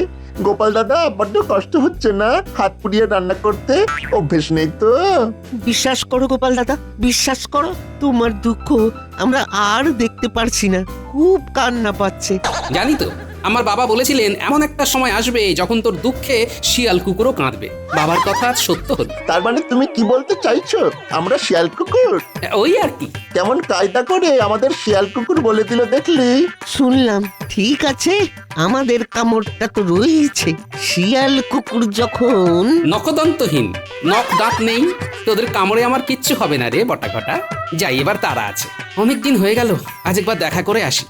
Speaker 13: গোপাল দাদা, বড্ড কষ্ট হচ্ছে না হাত পুড়িয়ে রান্না করতে? অভ্যেস নেই তো?
Speaker 10: বিশ্বাস করো গোপাল দাদা, বিশ্বাস করো, তোমার দুঃখ আমরা আর দেখতে পারছি না। খুব কান্না পাচ্ছে।
Speaker 6: জানি তো, আমার বাবা বলেছিলেন এমন একটা সময় আসবে যখন তোর দুঃখে শিয়াল কুকুরও কাঁদবে। বাবার কথা আজ সত্য হলো।
Speaker 13: তার মানে তুমি কি বলতে চাইছো আমরা শিয়াল কুকুর?
Speaker 6: ওই আর কি।
Speaker 13: কেমন কায়দা করে আমাদের শিয়াল কুকুর বলে দিল দেখলি?
Speaker 10: শুনলাম। ঠিক আছে, আমাদের কামড়টা তো রয়েছে। শিয়াল কুকুর যখন
Speaker 6: নখদন্তহীন, নখ দাঁত নেই, তোদের কামড়ে আমার কিচ্ছু হবে না রে বটা ঘটা। যাই, এবার তারা আছে। অনেকদিন হয়ে গেল, আজ একবার দেখা করে আসি।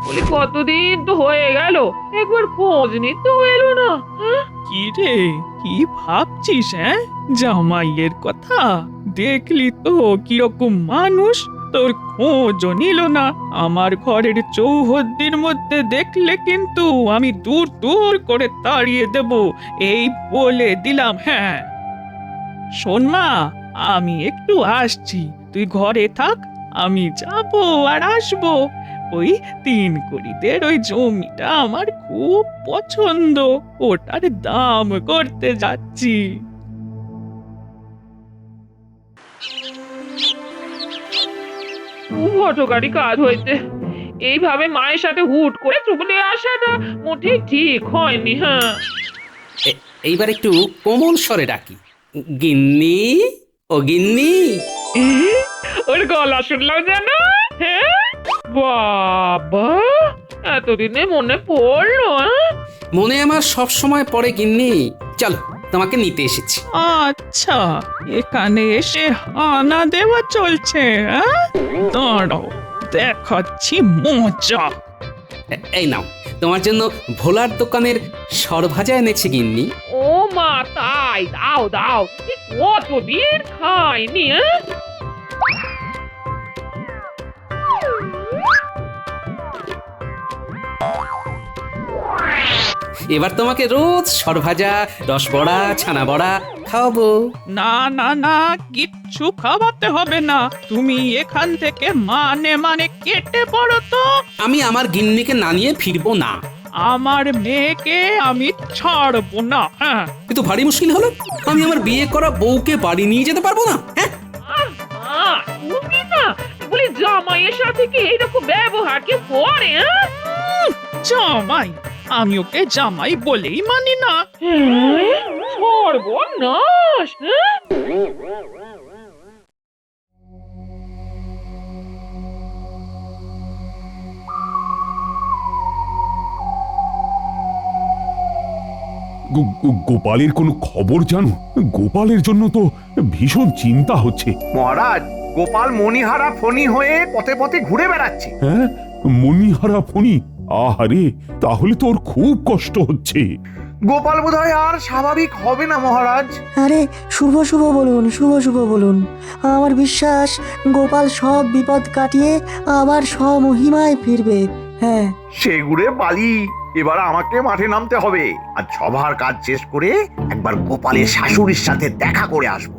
Speaker 15: বলে কতদিন তো হয়ে গেল, একবার খোঁজ নিতে এলো না।
Speaker 9: কি রে, কি ভাবছিস? জামাইয়ের কথা দেখলি তো কিরকম মানুষ, তোর খোঁজও নিল না। আমার ঘরের চৌহদ্দির মধ্যে দেখলে কিন্তু আমি দূর দূর করে তাড়িয়ে দেব, এই বলে দিলাম। হ্যাঁ শোন মা, আমি একটু আসছি, তুই ঘরে থাক, আমি যাব আর আসবো। ওই 3 কড়িদের ওই জমিটা আমার খুব পছন্দ, ওটার দাম করতে যাচ্ছি।
Speaker 15: খুব হঠকারী কাজ হয়েছে। এইভাবে মায়ের সাথে হুট করে চলে আসাটা মোটেই ঠিক হয়নি। হ্যাঁ,
Speaker 6: এইবার একটু কোমল স্বরে ডাকি, গিন্নি, ও গিন্নি।
Speaker 15: ওর গলা শুনলাম যেন। হ্যাঁ বাবা, এতদিনে মনে পড়লো।
Speaker 6: মনে আমার সব সময় পড়ে গিন্নি, চলো তোমাকে নিতে এসেছি।
Speaker 9: আচ্ছা, এখানে এসে হানা দেওয়া চলছে? দাঁড়াও, দেখাচ্ছি মজা।
Speaker 6: এই নাও, তোমার জন্য ভোলার দোকানের সরভাজা এনেছি গিন্নি।
Speaker 15: ও মা, তাই? দাও দাও, কতদিন খাইনি।
Speaker 6: এবার তোমাকে রোজ সরভাজা, রসবড়া, ছানা বড়া খাওয়াবো।
Speaker 9: না না না, কিচ্ছু খাওয়াতে হবে না, তুমি এখান থেকে মানে মানে কেটে পড়ো তো।
Speaker 6: আমি আমার গিন্নিকে না নিয়ে ফিরবো না।
Speaker 9: আমার মেয়েকে আমি ছাড়বো না। হ্যাঁ,
Speaker 6: কিন্তু ভারী মুশকিল হলো, আমি আমার বিয়ে করা বউকে বাড়ি নিয়ে যেতে পারবো না। হ্যাঁ,
Speaker 15: তুমি না বলি জামাইয়ের সাথে কি এইরকম ব্যবহার কি করে?
Speaker 9: জামাই? আমি ওকে জামাই বলেই মানি না।
Speaker 15: সর্বনাশ!
Speaker 2: গোপালের কোনো খবর জানো? গোপালের জন্য তো ভীষণ চিন্তা হচ্ছে।
Speaker 4: মহারাজ, গোপাল মণিহারা ফণি হয়ে পথে পথে ঘুরে বেড়াচ্ছে।
Speaker 2: হ্যাঁ, মণিহারা ফণি? আহারে, তাহলে তো ওর খুব কষ্ট হচ্ছে।
Speaker 4: গোপাল বোধহয় আর স্বাভাবিক হবে না মহারাজ।
Speaker 3: আরে শুভ শুভ বলুন, শুভ শুভ বলুন। আমার বিশ্বাস গোপাল সব বিপদ কাটিয়ে আবার স্বমহিমায় ফিরবে। হ্যাঁ,
Speaker 4: সেগুড়ে বালি, এবার আমাকে মাঠে নামতে হবে আর সভার কাজ শেষ করে একবার গোপালের শাশুড়ির সাথে দেখা করে আসবো।